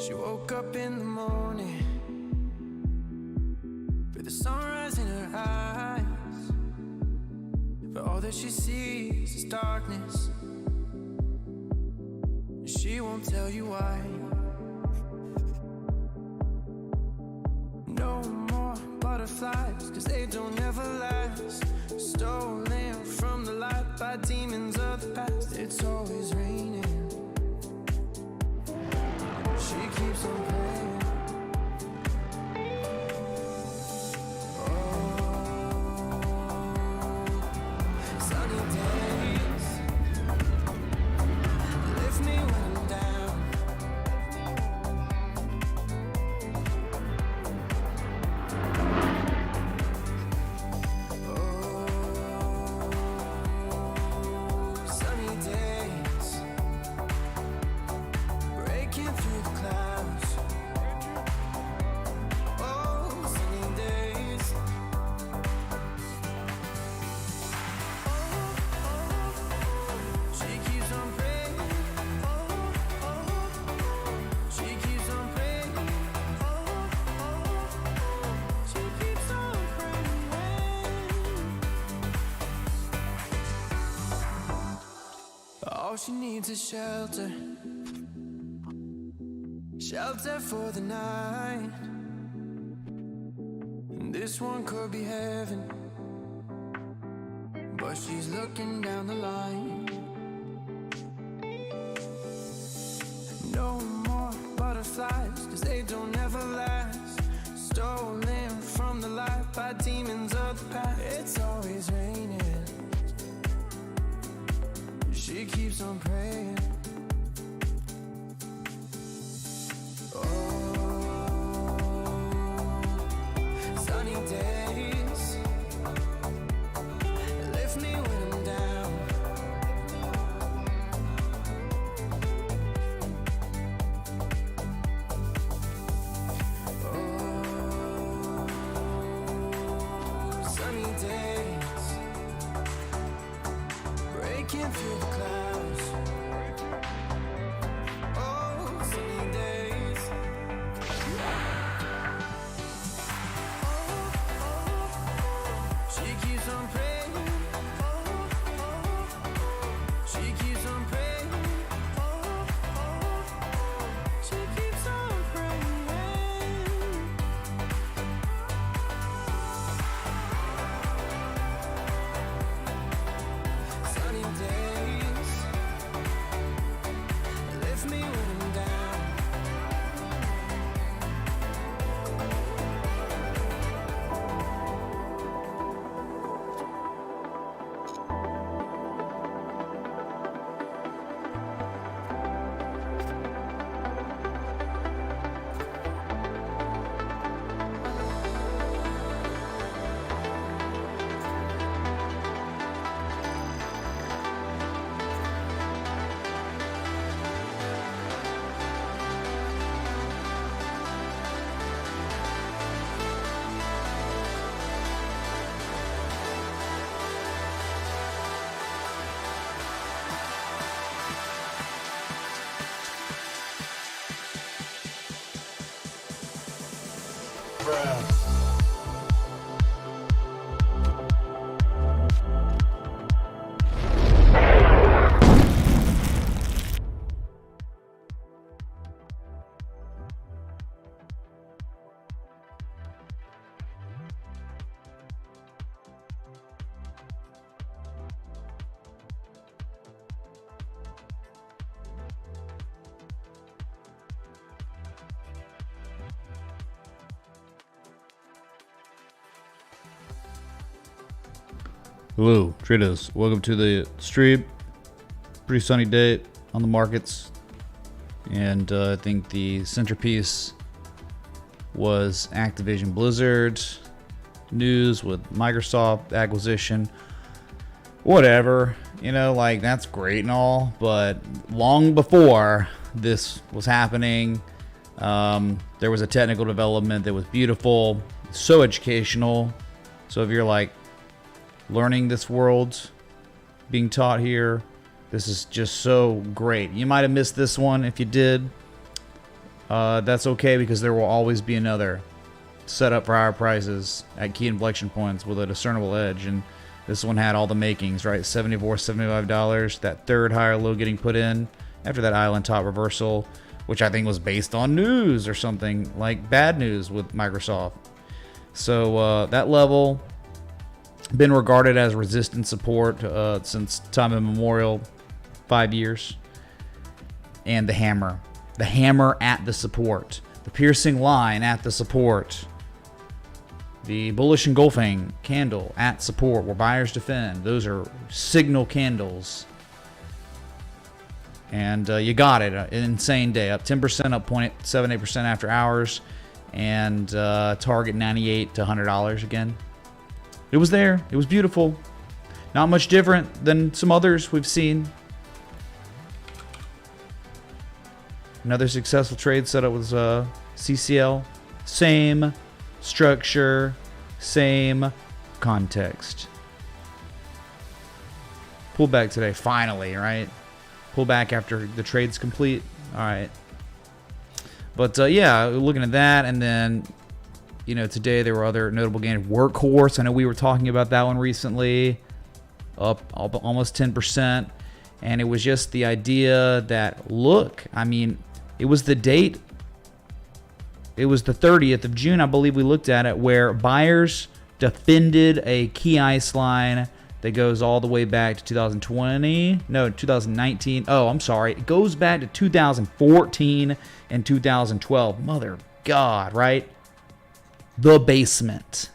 She woke up in the morning with the sunrise in her eyes, but all that she sees is darkness. She won't tell you why. No more butterflies, 'cause they don't ever last. Stolen from the light by demons of the past. It's always raining. She keeps on praying. Oh, sunny days lift me when I'm down. Oh, sunny days breaking through the clouds. Oh, sunny days. She keeps on praying. She keeps on praying. She keeps on praying. All she needs is shelter. Shelter for the night. And this one could be heaven, but she's looking down the line. No more butterflies, 'cause they don't ever last. Stolen from the light by demons of the past. It's always raining. She keeps on praying. Sunny days lift me when I'm down. Oh, sunny days breaking through the clouds. Oh, sunny days. She keeps on praying. She keeps on praying. She keeps on praying. Sunny days lift me when I'm down. Hello, traders. Welcome to the stream. Pretty sunny day on the markets. And I think the centerpiece was Activision Blizzard news with Microsoft acquisition. Whatever. You know, like, that's great and all. But long before this was happening, there was a technical development that was beautiful, so educational. So if you're like learning this world being taught here, this is just so great. You might have missed this one. If you did, that's okay, because there will always be another set up for higher prices at key inflection points with a discernible edge. And this one had all the makings, right? $74, $75, that third higher low getting put in after that island top reversal, which I think was based on news or something, like bad news with Microsoft. So that level been regarded as resistance support since time immemorial, 5 years. And the hammer at the support, the piercing line at the support, the bullish engulfing candle at support where buyers defend. Those are signal candles. And you got it. An insane day, up 10%, up 0.78% after hours, and target $98 to $100 again. It was there. It was beautiful. Not much different than some others we've seen. Another successful trade setup was CCL. Same structure, same context. Pull back today, finally, right? Pull back after the trade's complete. All right. But yeah, looking at that, and then, you know, today there were other notable gains. Workhorse, I know we were talking about that one recently, up almost 10%. And it was just the idea that, look, I mean, it was the date. It was the 30th of June, I believe we looked at it, where buyers defended a key ice line that goes all the way back to 2019. Oh, I'm sorry. It goes back to 2014 and 2012. Mother God, right? The basement.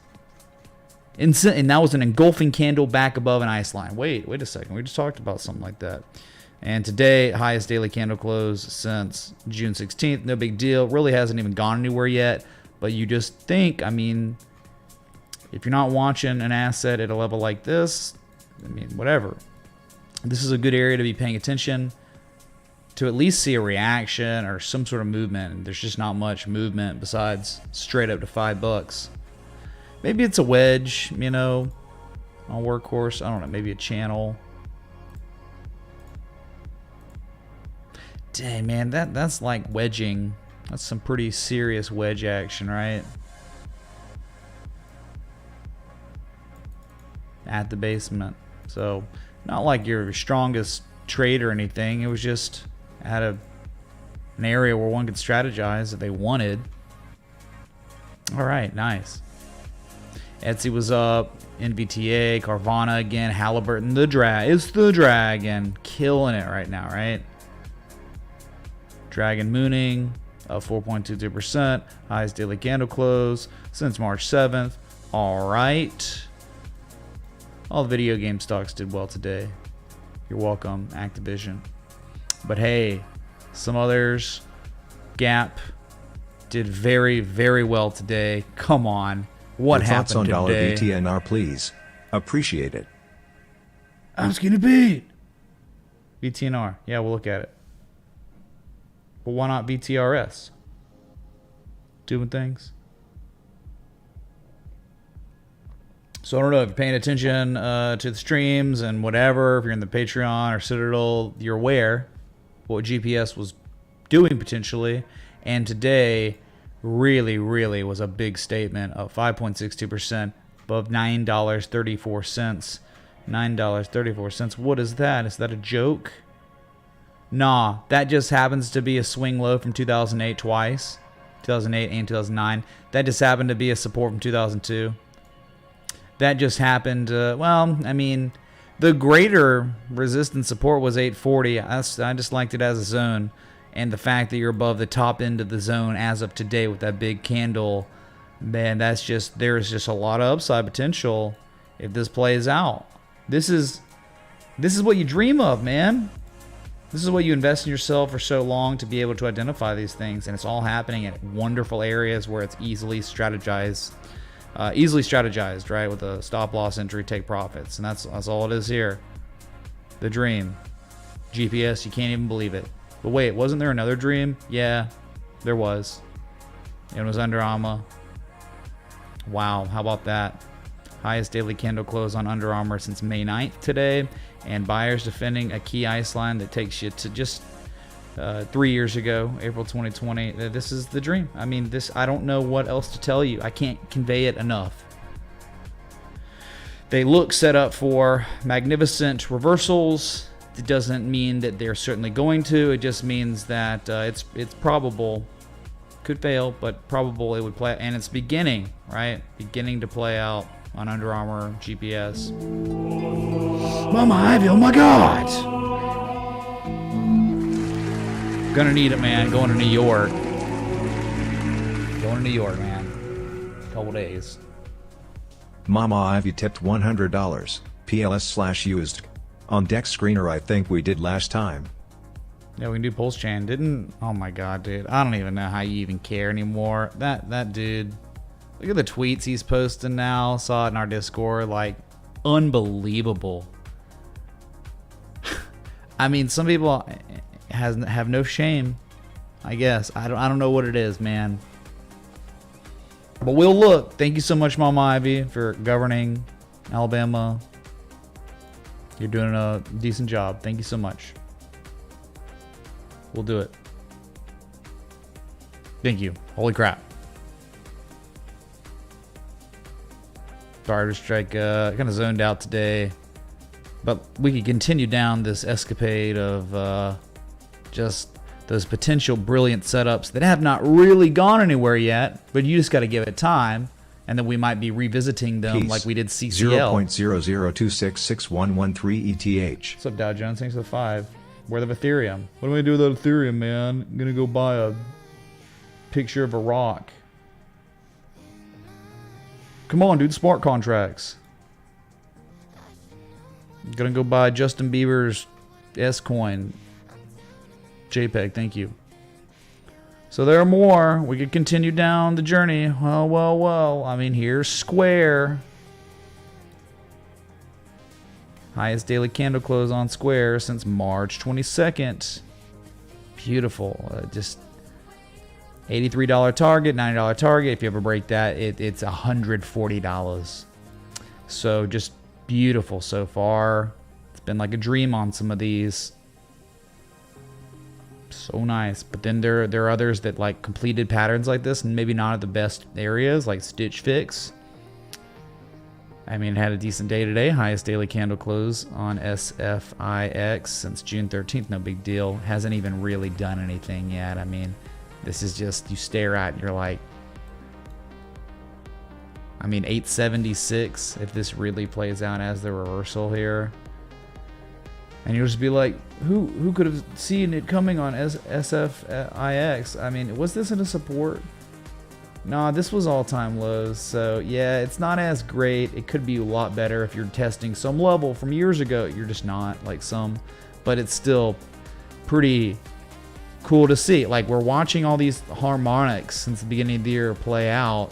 And that was an engulfing candle back above an ice line. Wait a second. We just talked about something like that. And today, highest daily candle close since June 16th. No big deal. Really hasn't even gone anywhere yet. But you just think, I mean, if you're not watching an asset at a level like this, I mean, whatever. This is a good area to be paying attention to, at least see a reaction or some sort of movement. And there's just not much movement besides straight up to $5. Maybe it's a wedge, you know, on Workhorse. I don't know, maybe a channel. Dang, man, that's like wedging. That's some pretty serious wedge action, right? At the basement. So, not like your strongest trade or anything. It was just at an area where one could strategize if they wanted. All right, nice. Etsy was up. NVTA, Carvana again, Halliburton, the dragon, killing it right now, right? Dragon mooning, up 4.22%. Highest daily candle close since March 7th. All right. All video game stocks did well today. You're welcome, Activision. But hey, some others, Gap, did very, very well today. Come on. What happened today? Thoughts on $BTNR, please. Appreciate it. I'm skinny beat. BTNR. Yeah, we'll look at it. But why not BTRS? Doing things. So I don't know if you're paying attention to the streams and whatever. If you're in the Patreon or Citadel, you're aware what GPS was doing potentially. And today really, really was a big statement of 5.62% above $9.34. $9.34. What is that? Is that a joke? Nah, that just happens to be a swing low from 2008 twice. 2008 and 2009. That just happened to be a support from 2002. That just happened, well, I mean, the greater resistance support was 840. I just liked it as a zone. And the fact that you're above the top end of the zone as of today with that big candle, man, there's just a lot of upside potential if this plays out. This is what you dream of, man. This is what you invest in yourself for so long to be able to identify these things, and it's all happening at wonderful areas where it's easily strategized, right? With a stop loss entry, take profits, and that's all it is here. The dream, GPS. You can't even believe it. But wait, wasn't there another dream? Yeah, there was. It was Under Armour. Wow, how about that? Highest daily candle close on Under Armour since May 9th today, and buyers defending a key ice line that takes you to just 3 years ago, April 2020. This is the dream. I mean, I don't know what else to tell you. I can't convey it enough. They look set up for magnificent reversals. It doesn't mean that they're certainly going to. It just means that it's probable. Could fail, but probable it would play, and it's beginning, right? Beginning to play out on Under Armour GPS. Mama Ivy, oh my God! Gonna need it, man. Going to New York. Going to New York, man. Couple days. Mama Ivy tipped $100. PLS/used. On deck screener I think we did last time. Yeah, we can do pulse chain. Oh my God, dude. I don't even know how you even care anymore. That dude. Look at the tweets he's posting now. Saw it in our Discord. Like, unbelievable. I mean, some people have no shame, I guess. I don't know what it is, man. But we'll look. Thank you so much, Mama Ivy, for governing Alabama. You're doing a decent job. Thank you so much. We'll do it. Thank you. Holy crap. Sorry to strike, kind of zoned out today, but we could continue down this escapade of just those potential brilliant setups that have not really gone anywhere yet, but you just got to give it time, and then we might be revisiting them. Peace. Like we did CCL. 0.00266113 ETH. What's up, Dow Jones? Thanks for the 5. Worth of Ethereum. What do I do with that Ethereum, man? I'm gonna go buy a picture of a rock. Come on, dude. Smart contracts. Gonna go buy Justin Bieber's S-Coin. JPEG, thank you. So there are more. We could continue down the journey. Well. I mean, here's Square. Highest daily candle close on Square since March 22nd. Beautiful. Just $83 target, $90 target. If you ever break that, it's $140. So just beautiful so far. It's been like a dream on some of these. So nice. But then there are others that like completed patterns like this and maybe not at the best areas, like Stitch Fix. I mean, it had a decent day today. Highest daily candle close on SFIX since June 13th. No big deal. Hasn't even really done anything yet. I mean, this is just, you stare at it and you're like, I mean, 876 if this really plays out as the reversal here. And you'll just be like, who could have seen it coming on SFIX? I mean, was this in a support? Nah, this was all-time lows, so yeah, it's not as great. It could be a lot better if you're testing some level from years ago. You're just not, like some, but it's still pretty cool to see. Like, we're watching all these harmonics since the beginning of the year play out,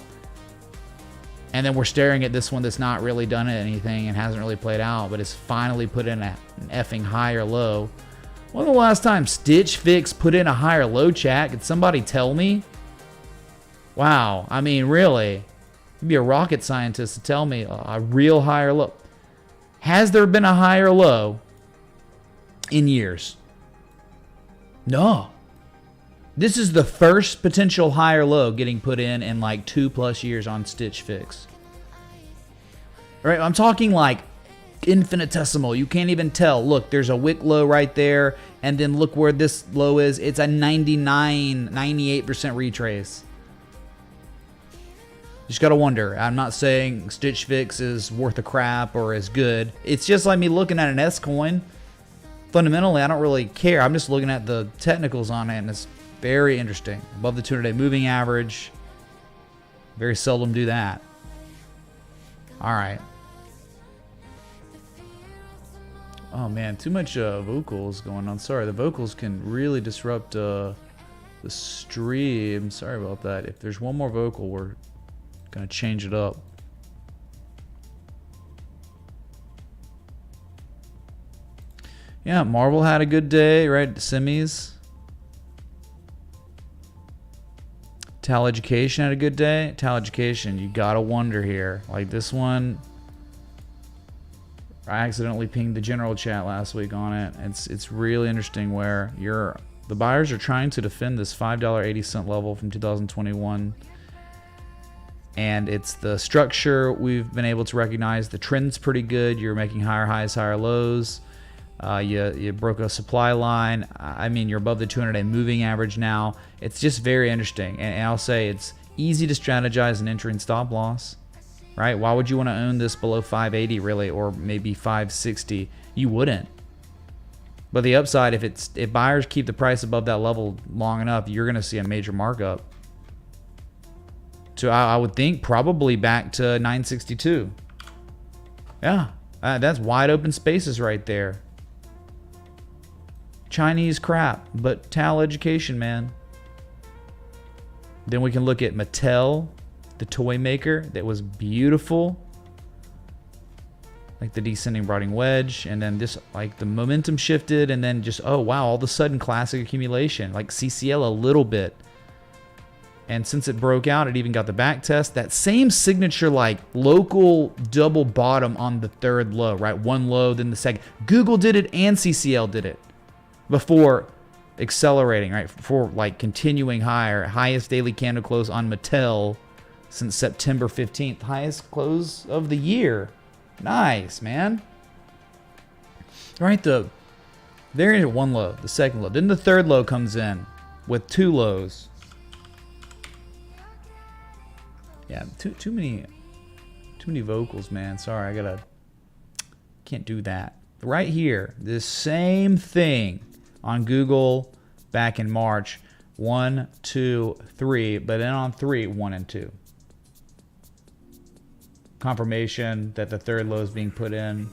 and then we're staring at this one that's not really done anything and hasn't really played out, but it's finally put in an effing higher low. When was the last time Stitch Fix put in a higher low, chat? Could somebody tell me? Wow, I mean, really? You'd be a rocket scientist to tell me a real higher low. Has there been a higher low in years? No. This is the first potential higher low getting put in like 2+ years on Stitch Fix. Right, I'm talking like infinitesimal. You can't even tell. Look, there's a wick low right there, and then look where this low is. It's a 98% retrace. Just gotta wonder. I'm not saying Stitch Fix is worth a crap or is good. It's just like me looking at an S-Coin. Fundamentally, I don't really care. I'm just looking at the technicals on it, and it's very interesting. Above the 200-day moving average. Very seldom do that. All right. Oh man, too much vocals going on. Sorry, the vocals can really disrupt the stream. Sorry about that. If there's one more vocal, we're gonna change it up. Yeah, Marvel had a good day, right? Semis. Tal Education had a good day. Tal Education, you gotta wonder here. Like this one, I accidentally pinged the general chat last week on it. It's really interesting where the buyers are trying to defend this $5.80 level from 2021. And it's the structure we've been able to recognize. The trend's pretty good. You're making higher highs, higher lows. You broke a supply line. I mean, you're above the 200-day moving average now. It's just very interesting. And I'll say it's easy to strategize an entering stop loss, right? Why would you want to own this below 580 really, or maybe 560? You wouldn't. But the upside, if buyers keep the price above that level long enough, you're going to see a major markup. So I would think probably back to 962. Yeah, that's wide open spaces right there. Chinese crap, but Tal Education, man. Then we can look at Mattel, the toy maker that was beautiful. Like the descending broadening wedge, and then just like the momentum shifted, and then just, oh wow, all of a sudden classic accumulation, like CCL a little bit. And since it broke out, it even got the back test. That same signature, like local double bottom on the third low, right? One low, then the second. Google did it and CCL did it before accelerating, right? For like continuing higher. Highest daily candle close on Mattel since September 15th. Highest close of the year. Nice, man. Right, there is one low, the second low. Then the third low comes in with two lows. Yeah, too many vocals, man. Sorry, can't do that. Right here, this same thing on Google back in March. 1, 2, 3, but then on 3, 1 and 2. Confirmation that the third low is being put in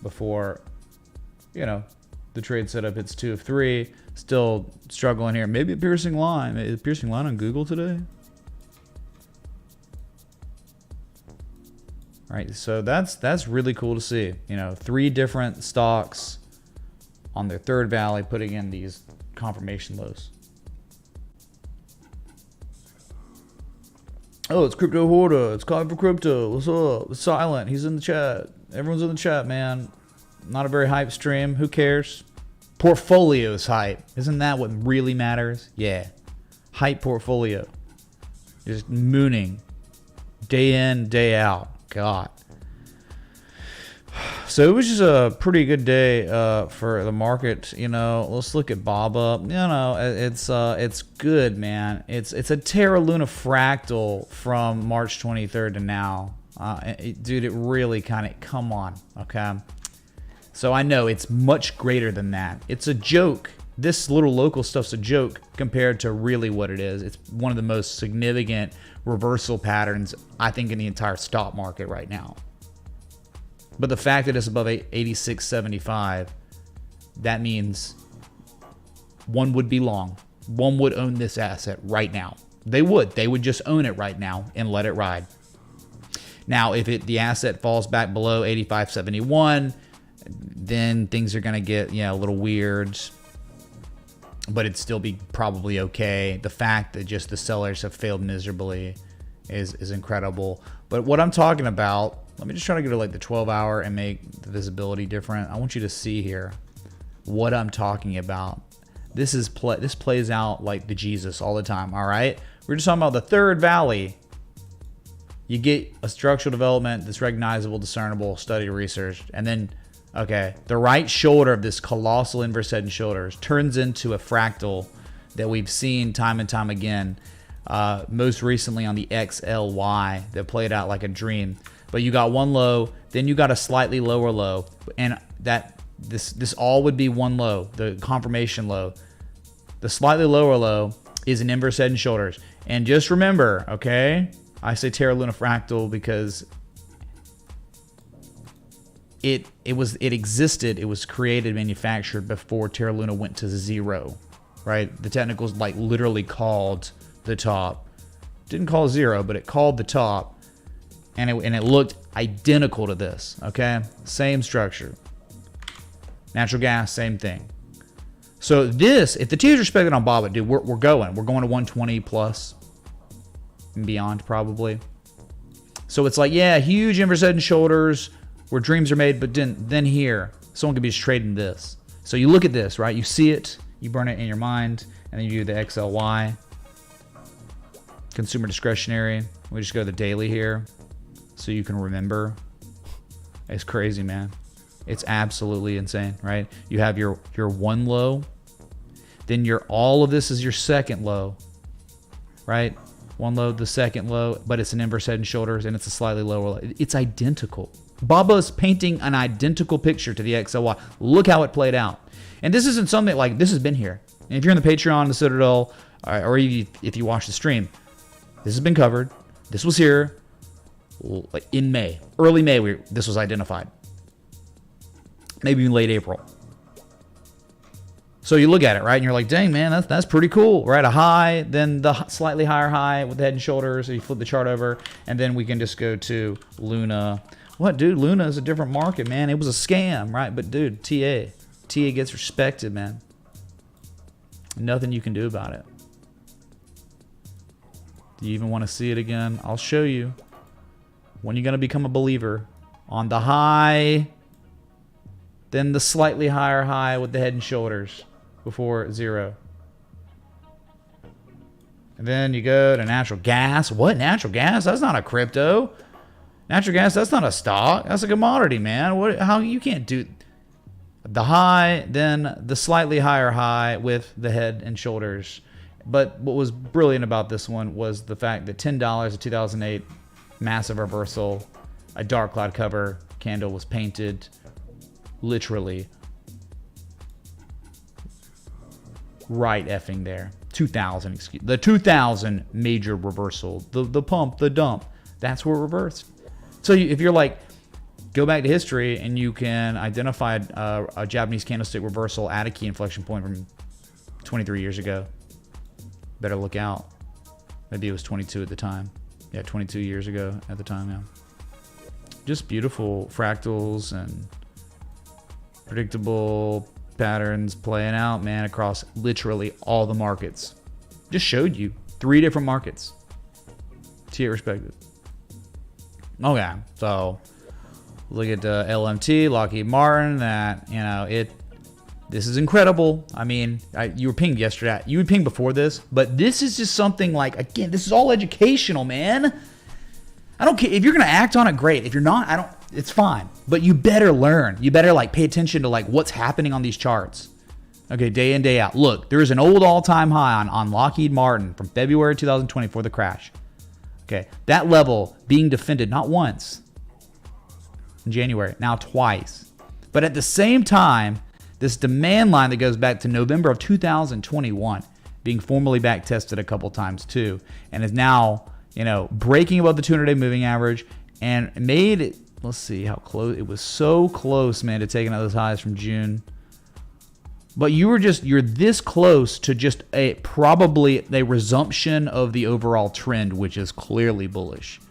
before, the trade setup hits 2 of 3. Still struggling here. Maybe a piercing line. Is piercing line on Google today? All right, so that's really cool to see. 3 different stocks on their third valley putting in these confirmation lows. Oh, it's Crypto Hoarder. It's calling for crypto. What's up? It's Silent. He's in the chat. Everyone's in the chat, man. Not a very hype stream. Who cares? Portfolio's hype. Isn't that what really matters? Yeah. Hype portfolio. Just mooning. Day in, day out. God. So it was just a pretty good day for the market. Let's look at BABA. It's good, man. It's a Terra Luna fractal from March 23rd to now. Dude, it really come on, okay? So I know it's much greater than that. It's a joke. This little local stuff's a joke compared to really what it is. It's one of the most significant reversal patterns, I think, in the entire stock market right now. But the fact that it's above 86.75, that means one would be long. One would own this asset right now. They would just own it right now and let it ride. Now, if the asset falls back below 85.71, then things are going to get a little weird. But it'd still be probably okay. The fact that just the sellers have failed miserably is incredible. But what I'm talking about, let me just try to go to like the 12-hour and make the visibility different. I want you to see here what I'm talking about. This plays out like the Jesus all the time, all right? We're just talking about the third valley. You get a structural development that's recognizable, discernible, studied, researched, and then, okay, the right shoulder of this colossal inverse head and shoulders turns into a fractal that we've seen time and time again, most recently on the XLY that played out like a dream. But you got one low, then you got a slightly lower low, and this all would be one low, the confirmation low. The slightly lower low is an inverse head and shoulders. And just remember, okay, I say Terra Luna fractal because it existed, it was created, manufactured before Terra Luna went to zero, right? The technicals like literally called the top. Didn't call zero, but it called the top, and it looked identical to this, okay? Same structure. Natural gas, same thing. So this, if the T is respected on Baba, dude, we're going to 120 plus and beyond probably. So it's like, yeah, huge inverse head and shoulders where dreams are made, but then here, someone could be just trading this. So you look at this, right? You see it, you burn it in your mind, and then you do the XLY. Consumer discretionary. We just go to the daily here so you can remember. It's crazy, man. It's absolutely insane, right? You have your one low, then all of this is your second low, right? One low, the second low, but it's an inverse head and shoulders, and it's a slightly lower low. It's identical. Baba's painting an identical picture to the XLY. Look how it played out. And this isn't something like, this has been here. And if you're in the Patreon, the Citadel, or if you watch the stream, this has been covered. This was here like in May. Early May, this was identified. Maybe even late April. So you look at it, right? And you're like, dang, man, that's pretty cool, right? A high, then the slightly higher high with the head and shoulders. So you flip the chart over, and then we can just go to Luna. What, dude? Luna is a different market, man. It was a scam, right? But, dude, TA gets respected, man. Nothing you can do about it. Do you even want to see it again? I'll show you. When you're going to become a believer. On the high, then the slightly higher high with the head and shoulders before zero. And then you go to natural gas. What? Natural gas? That's not a crypto. Natural gas, that's not a stock. That's a commodity, man. How you can't do the high, then the slightly higher high with the head and shoulders. But what was brilliant about this one was the fact that $10 in 2008, massive reversal, a dark cloud cover candle was painted literally right effing there. 2000, excuse the 2000 major reversal, the pump, the dump. That's where it reversed. So if you're like, go back to history and you can identify a Japanese candlestick reversal at a key inflection point from 23 years ago, better look out. Maybe it was 22 at the time. Yeah, 22 years ago at the time, yeah. Just beautiful fractals and predictable patterns playing out, man, across literally all the markets. Just showed you 3 different markets. T respected. Okay, so look at LMT, Lockheed Martin. That, you know, this is incredible. I mean, you were pinged yesterday. You were pinged before this, but this is just something like, again, this is all educational, man. I don't care if you're gonna act on it. Great. If you're not, it's fine. But you better learn. You better like pay attention to like what's happening on these charts. Okay, day in, day out. Look, there is an old all-time high on Lockheed Martin from February 2020 for the crash. Okay, that level being defended not once in January, now twice. But at the same time, this demand line that goes back to November of 2021 being formally back tested a couple times too, and is now, you know, breaking above the 200-day moving average and made it. Let's see how close it was. So close, man, to taking out those highs from June. But you're this close to just probably a resumption of the overall trend, which is clearly bullish.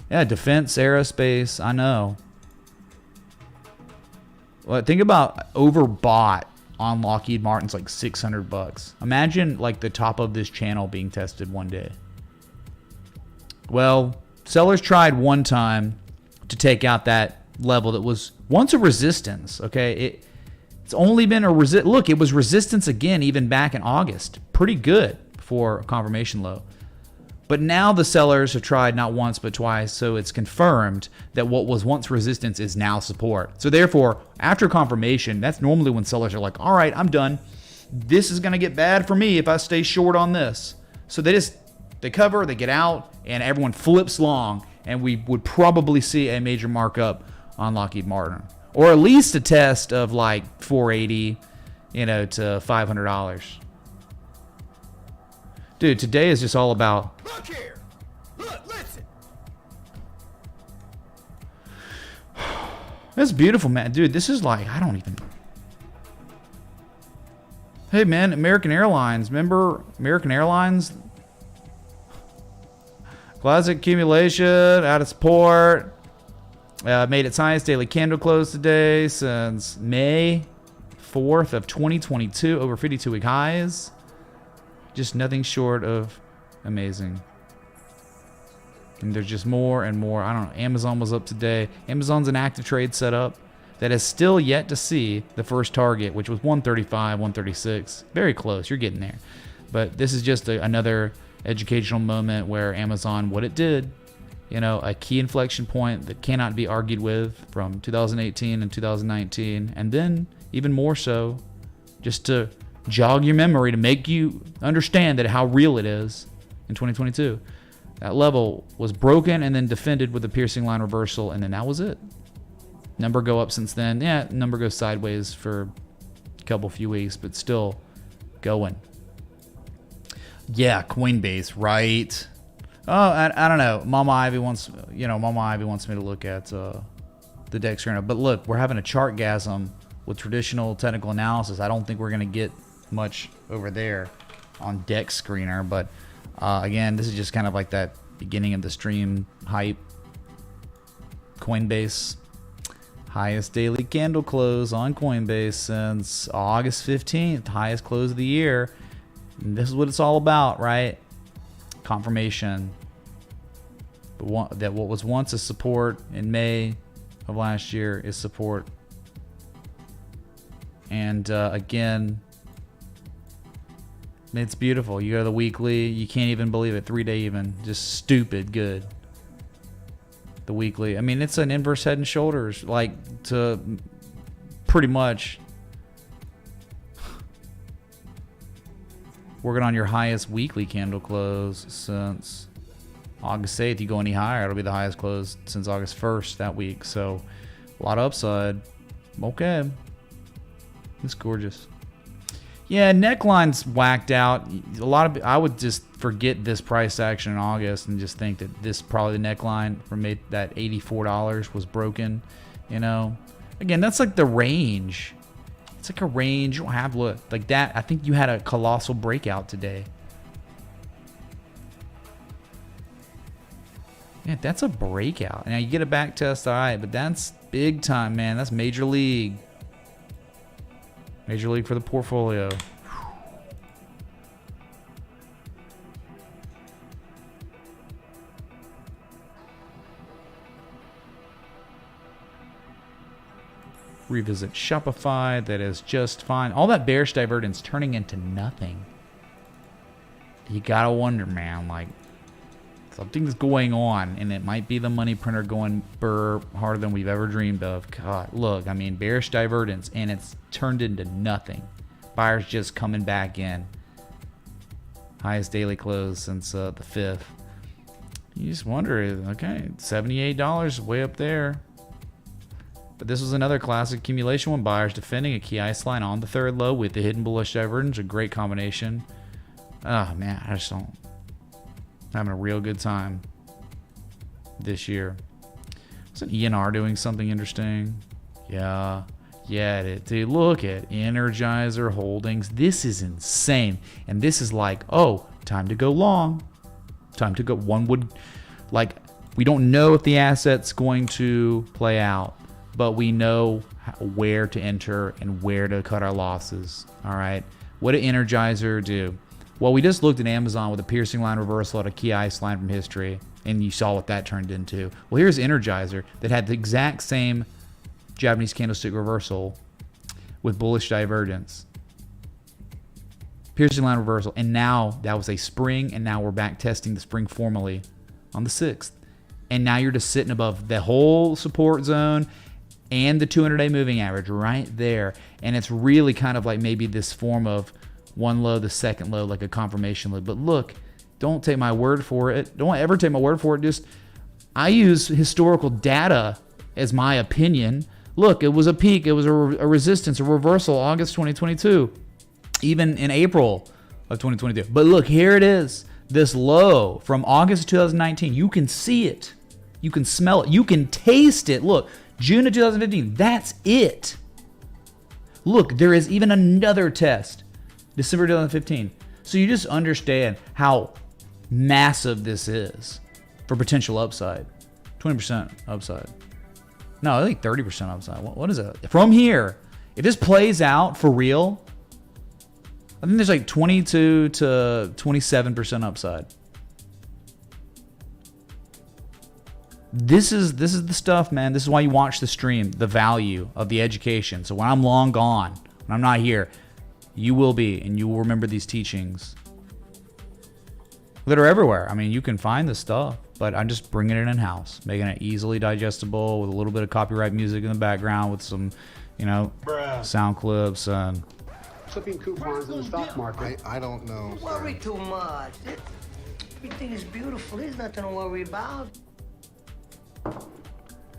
Yeah, defense, aerospace, I know. Well, think about overbought on Lockheed Martin's like $600. Imagine like the top of this channel being tested one day. Well, sellers tried one time to take out that level that was once a resistance, okay? It's only been a look, it was resistance again even back in August. Pretty good for confirmation low. But now the sellers have tried not once but twice, so it's confirmed that what was once resistance is now support. So therefore, after confirmation, that's normally when sellers are like, all right, I'm done. This is going to get bad for me if I stay short on this. So they cover, they get out, and everyone flips long, and we would probably see a major markup on Lockheed Martin. Or at least a test of like 480, you know, to $500. Dude, today is just all about. Look here. Look, listen. That's beautiful, man. Dude, this is like, I don't even... Hey, man, American Airlines. Remember American Airlines? Classic accumulation, out of support. Made its highest daily candle close today since May 4th of 2022. Over 52-week highs. Just nothing short of amazing. And there's just more and more. I don't know. Amazon was up today. Amazon's an active trade setup that is still yet to see the first target, which was 135, 136. Very close. You're getting there. But this is just another educational moment where Amazon, what it did, you know, a key inflection point that cannot be argued with from 2018 and 2019. And then even more so, just to jog your memory, to make you understand that how real it is in 2022. That level was broken and then defended with a piercing line reversal, and then that was it. Number go up since then. Yeah, number goes sideways for a few weeks, but still going. Yeah, Coinbase, right? Oh, I don't know. Mama Ivy wants me to look at the DEX screener. But look, we're having a chart gasm with traditional technical analysis. I don't think we're going to get much over there on DEX screener, but again, this is just kind of like that beginning of the stream hype. Coinbase, highest daily candle close on Coinbase since August 15th, highest close of the year. And this is what it's all about, right? Confirmation that what was once a support in May of last year is support. And again, it's beautiful. You go to the weekly, you can't even believe it. 3-day even, just stupid good. The weekly, I mean, it's an inverse head and shoulders, like to pretty much working on your highest weekly candle close since August 8th. You go any higher, it'll be the highest close since August 1st that week. So a lot of upside. Okay, it's gorgeous. Yeah, neckline's whacked out. I would just forget this price action in August and just think that this probably the neckline from that $84 was broken. You know, again, that's like the range. It's like a range. You don't have look like that. I think you had a colossal breakout today. Yeah, that's a breakout. Now you get a back test, all right, but that's big time, man. That's major league. Major league for the portfolio. Revisit Shopify. That is just fine. All that bearish divergence turning into nothing. You gotta wonder, man, like something's going on, and it might be the money printer going burr harder than we've ever dreamed of. God, look, I mean, bearish divergence, and it's turned into nothing. Buyers just coming back in. Highest daily close since the 5th. You just wonder, okay, $78 way up there. But this was another classic accumulation when buyers defending a key ice line on the third low with the hidden bullish divergence. A great combination. Oh, man, I just don't. Having a real good time this year. Wasn't ENR doing something interesting? Yeah, dude, look at Energizer Holdings. This is insane. And this is like, oh, time to go long. Time to go. One would, like, we don't know if the asset's going to play out, but we know where to enter and where to cut our losses. All right. What did Energizer do? Well, we just looked at Amazon with a piercing line reversal at a key ice line from history, and you saw what that turned into. Well, here's Energizer that had the exact same Japanese candlestick reversal with bullish divergence. Piercing line reversal, and now that was a spring, and now we're back testing the spring formally on the 6th. And now you're just sitting above the whole support zone and the 200-day moving average right there. And it's really kind of like maybe this form of one low, the second low, like a confirmation low. But look, don't take my word for it. Don't ever take my word for it. Just, I use historical data as my opinion. Look, it was a peak. It was a resistance, a reversal, August 2022, even in April of 2022. But look, here it is. This low from August 2019. You can see it. You can smell it. You can taste it. Look, June of 2015. That's it. Look, there is even another test. December 2015. So you just understand how massive this is for potential upside. 20% upside. No, I think 30% upside. What is it? From here, if this plays out for real, I think there's like 22 to 27% upside. This is the stuff, man. This is why you watch the stream, the value of the education. So when I'm long gone, when I'm not here, you will be, and you will remember these teachings that are everywhere. I mean, you can find this stuff, but I'm just bringing it in-house, making it easily digestible with a little bit of copyright music in the background with some, sound clips and Flipping coupons in the stock market. I don't know. Don't worry too much. Everything is beautiful. There's nothing to worry about.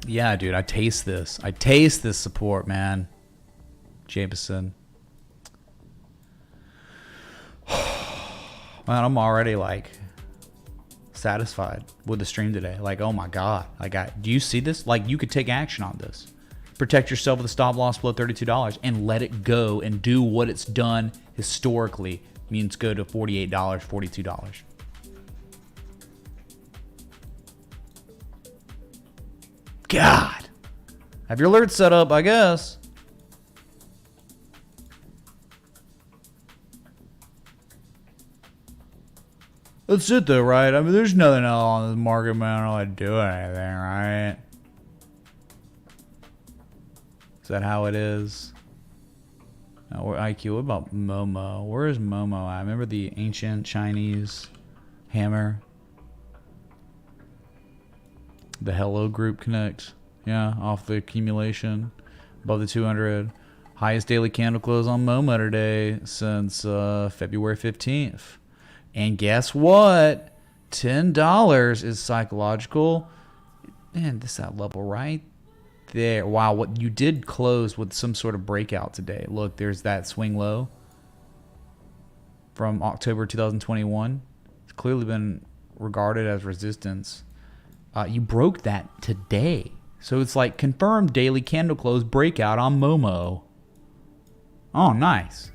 Yeah, dude, I taste this. I taste this support, man. Jameson. Man, I'm already like satisfied with the stream today. Like, oh my God. Do you see this? Like, you could take action on this. Protect yourself with a stop loss below $32 and let it go and do what it's done historically. Means go to $48, $42. God. Have your alerts set up, I guess. That's it though, right? I mean, there's nothing else on this market, man. I don't really do anything, right? Is that how it is? No, IQ, what about Momo? Where is Momo? I remember the ancient Chinese hammer. The Hello Group Connect. Yeah, off the accumulation. Above the 200. Highest daily candle close on Momo today since February 15th. And guess what? $10 is psychological. Man, this is that level right there. Wow, what you did close with some sort of breakout today. Look, there's that swing low from October 2021. It's clearly been regarded as resistance. You broke that today. So it's like confirmed daily candle close breakout on Momo. Oh, nice.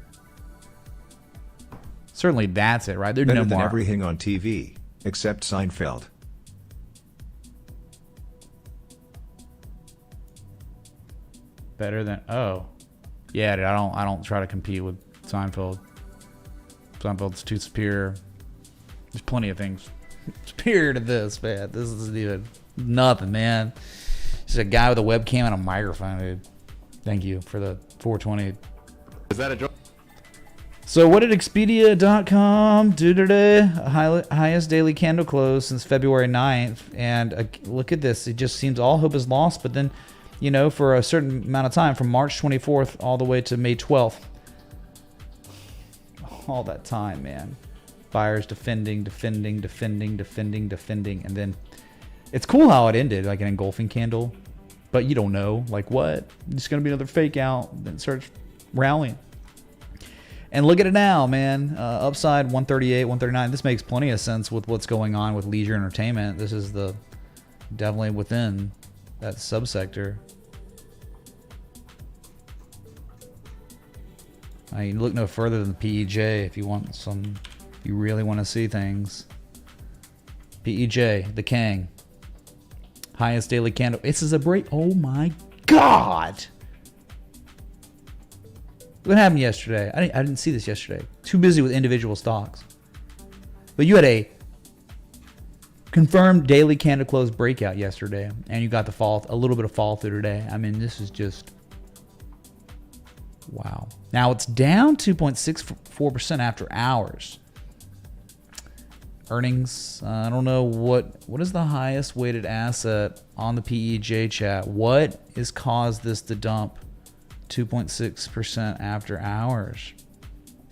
Certainly that's it, right? There's Better no than more. everything on TV, except Seinfeld. Better than yeah, dude, I don't try to compete with Seinfeld. Seinfeld's too superior. There's plenty of things superior to this, man. This isn't even nothing, man. Just a guy with a webcam and a microphone, dude. Thank you for the 420. Is that a joke? So what did Expedia.com do today? Highest daily candle close since February 9th. And look at this. It just seems all hope is lost. But then, for a certain amount of time, from March 24th all the way to May 12th. All that time, man. Buyers defending. And then it's cool how it ended, like an engulfing candle. But you don't know. Like what? It's going to be another fake out. Then it starts rallying. And look at it now, man. Upside 138, 139. This makes plenty of sense with what's going on with leisure entertainment. This is definitely within that subsector. You look no further than the PEJ if you really want to see things. PEJ, the Kang. Highest daily candle. This is a break. Oh my God. What happened yesterday? I didn't see this yesterday. Too busy with individual stocks. But you had a confirmed daily candle close breakout yesterday, and you got a little bit of fall through today. I mean, this is just wow. Now it's down 2.64% after hours. Earnings. I don't know what is the highest weighted asset on the PEJ chat. What has caused this to dump 2.6% after hours?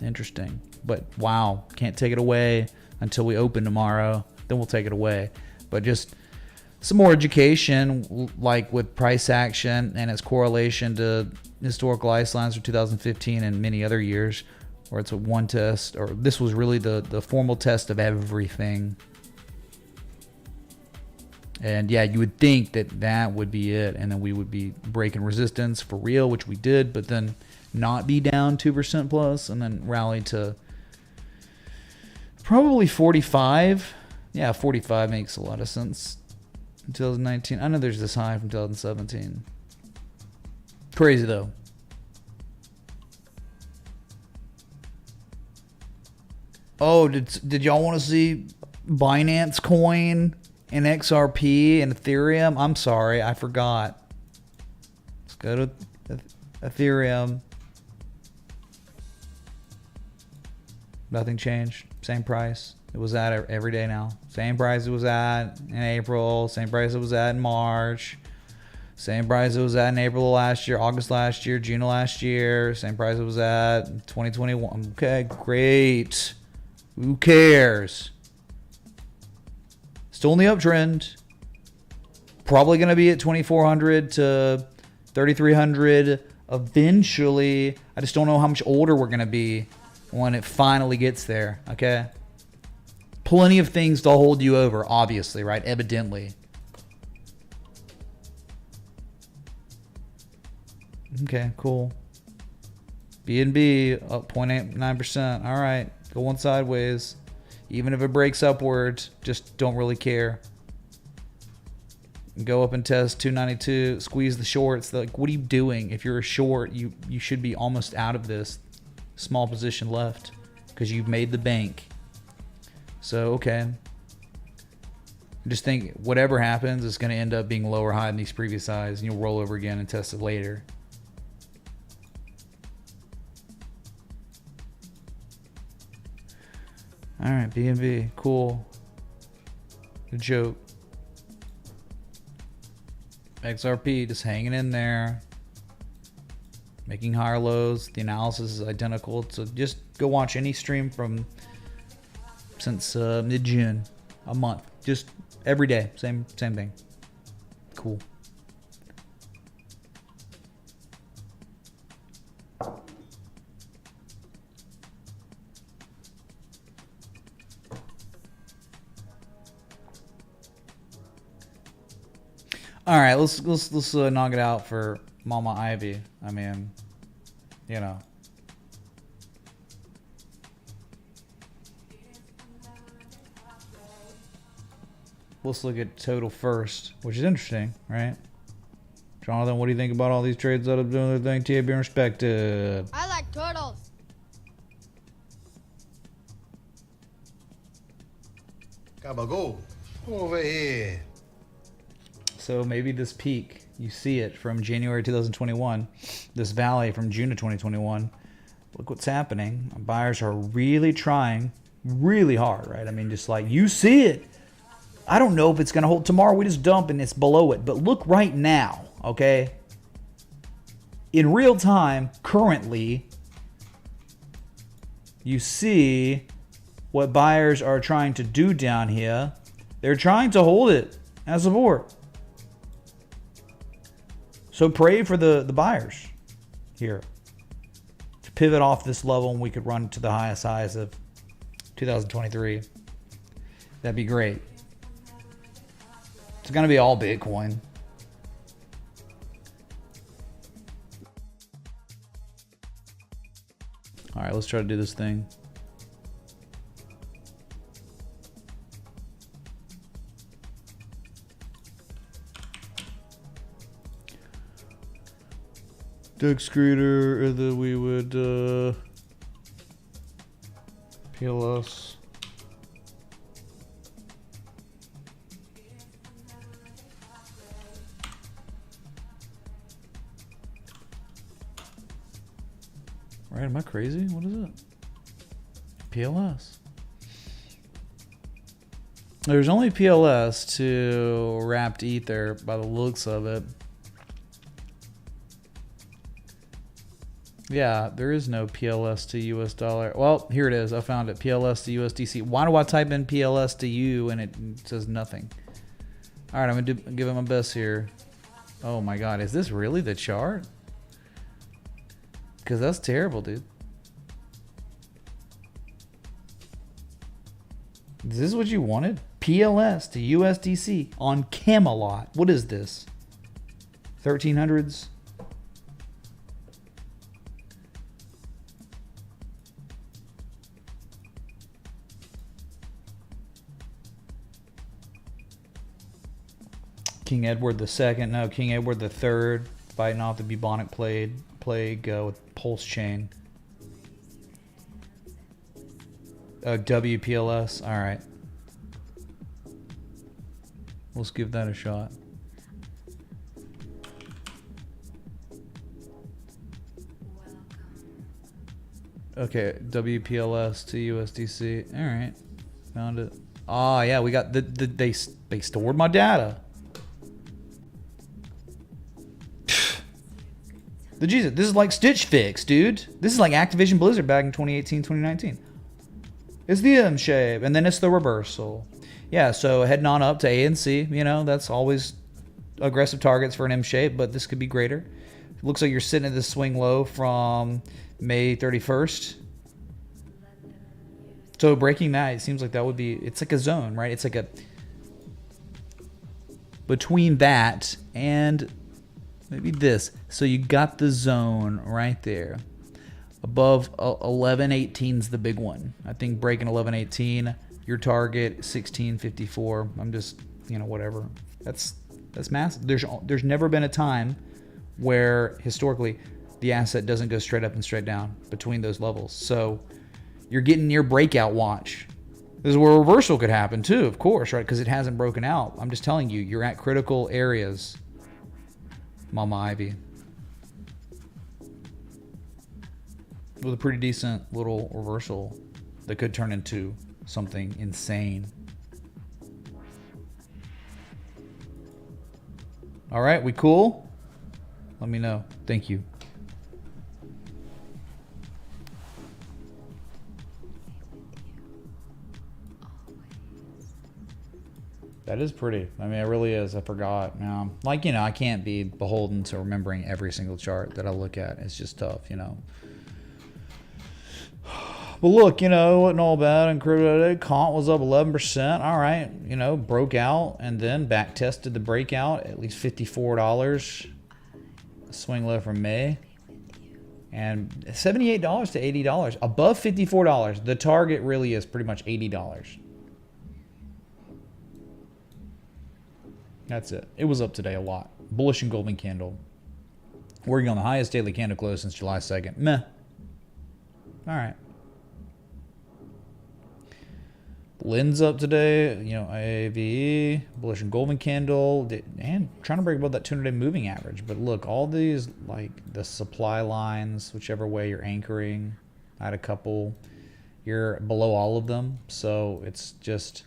Interesting. But wow, can't take it away until we open tomorrow. Then we'll take it away. But just some more education, like with price action and its correlation to historical ice lines for 2015 and many other years, where it's a one test, or this was really the formal test of everything. And yeah, you would think that that would be it, and then we would be breaking resistance for real, which we did, but then not be down 2% plus, and then rally to probably 45. Yeah, 45 makes a lot of sense. 2019. I know there's this high from 2017. Crazy though. Oh, did y'all want to see Binance Coin and XRP and Ethereum? I'm sorry, I forgot. Let's go to Ethereum. Nothing changed. Same price. It was at every day now. Same price it was at in April. Same price it was at in March. Same price it was at in April of last year, August last year, June of last year. Same price it was at in 2021. Okay, great. Who cares? Still in the uptrend. Probably going to be at 2,400 to 3,300 eventually. I just don't know how much older we're going to be when it finally gets there, okay? Plenty of things to hold you over, obviously, right? Evidently. Okay, cool. BNB up 0.89%. All right, going sideways. Even if it breaks upward, just don't really care. Go up and test 292. Squeeze the shorts. Like, what are you doing? If you're a short, you should be almost out of this. Small position left because you've made the bank. So, okay. I just think whatever happens is going to end up being lower high than these previous highs, and you'll roll over again and test it later. All right, BNB, cool. Good joke. XRP just hanging in there, making higher lows. The analysis is identical. So just go watch any stream from since mid-June, a month, just every day, same thing. Cool. All right, let's knock it out for Mama Ivy. I mean, you know. Let's look at total first, which is interesting, right? Jonathan, what do you think about all these trades that are doing their thing? TAB being respected. I like turtles. Gabagool, over here. So maybe this peak, you see it from January 2021, this valley from June of 2021. Look what's happening. Buyers are really trying really hard, right? I mean, just like you see it. I don't know if it's going to hold tomorrow. We just dump and it's below it. But look right now, okay? In real time, currently, you see what buyers are trying to do down here. They're trying to hold it as support. So pray for the buyers here to pivot off this level and we could run to the highest highs of 2023. That'd be great. It's going to be all Bitcoin. All right, let's try to do this thing. Doug Screeder, that we would PLS. Right, am I crazy? What is it? PLS. There's only PLS to wrapped ether by the looks of it. Yeah, there is no PLS to US dollar. Well, here it is. I found it. PLS to USDC. Why do I type in PLS to U and it says nothing? All right, I'm going to give it my best here. Oh my God. Is this really the chart? Because that's terrible, dude. Is this what you wanted? PLS to USDC on Camelot. What is this? 1300s? King Edward II. No, King Edward III. Fighting off the bubonic plague with pulse chain. WPLS. All right. Let's give that a shot. Okay, WPLS to USDC. All right, found it. Oh yeah, we got they stored my data. The Jesus, this is like Stitch Fix, dude. This is like Activision Blizzard back in 2018, 2019. It's the M shape, and then it's the reversal. Yeah, so heading on up to A and C, you know, that's always aggressive targets for an M shape, but this could be greater. It looks like you're sitting at this swing low from May 31st. So breaking that, it seems like that would be, it's like a zone, right? It's like a, between that and maybe this. So you got the zone right there. Above 1118 is the big one. I think breaking 1118, your target 1654. I'm just, you know, whatever. That's massive. There's never been a time where historically the asset doesn't go straight up and straight down between those levels. So you're getting near breakout watch. This is where reversal could happen too, of course, right? Because it hasn't broken out. I'm just telling you, you're at critical areas. Mama Ivy. With a pretty decent little reversal that could turn into something insane. All right, we cool? Let me know. Thank you. That is pretty. I mean, it really is. I forgot. Like, you know, I can't be beholden to remembering every single chart that I look at. It's just tough, you know. But look, you know, it wasn't all bad in crypto today. Comp was up 11%. All right, you know, broke out and then back tested the breakout at least $54. Swing low from May. And $78 to $80. Above $54. The target really is pretty much $80. That's it. It was up today a lot. Bullish and golden candle. Working on the highest daily candle close since July 2nd. Meh. All right. Lin's up today. You know, ATVI, bullish and golden candle. And trying to break above that 200-day moving average. But look, all these, like the supply lines, whichever way you're anchoring. I had a couple. You're below all of them. So it's just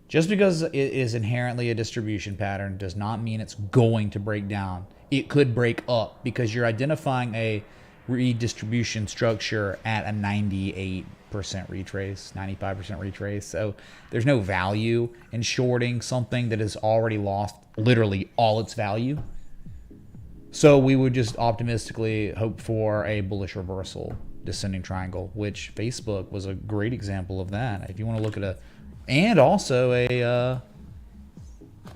because it is inherently a distribution pattern does not mean it's going to break down. It could break up because you're identifying a redistribution structure at a 98% retrace, 95% retrace. So there's no value in shorting something that has already lost literally all its value. So we would just optimistically hope for a bullish reversal, descending triangle, which Facebook was a great example of that. If you want to look at and also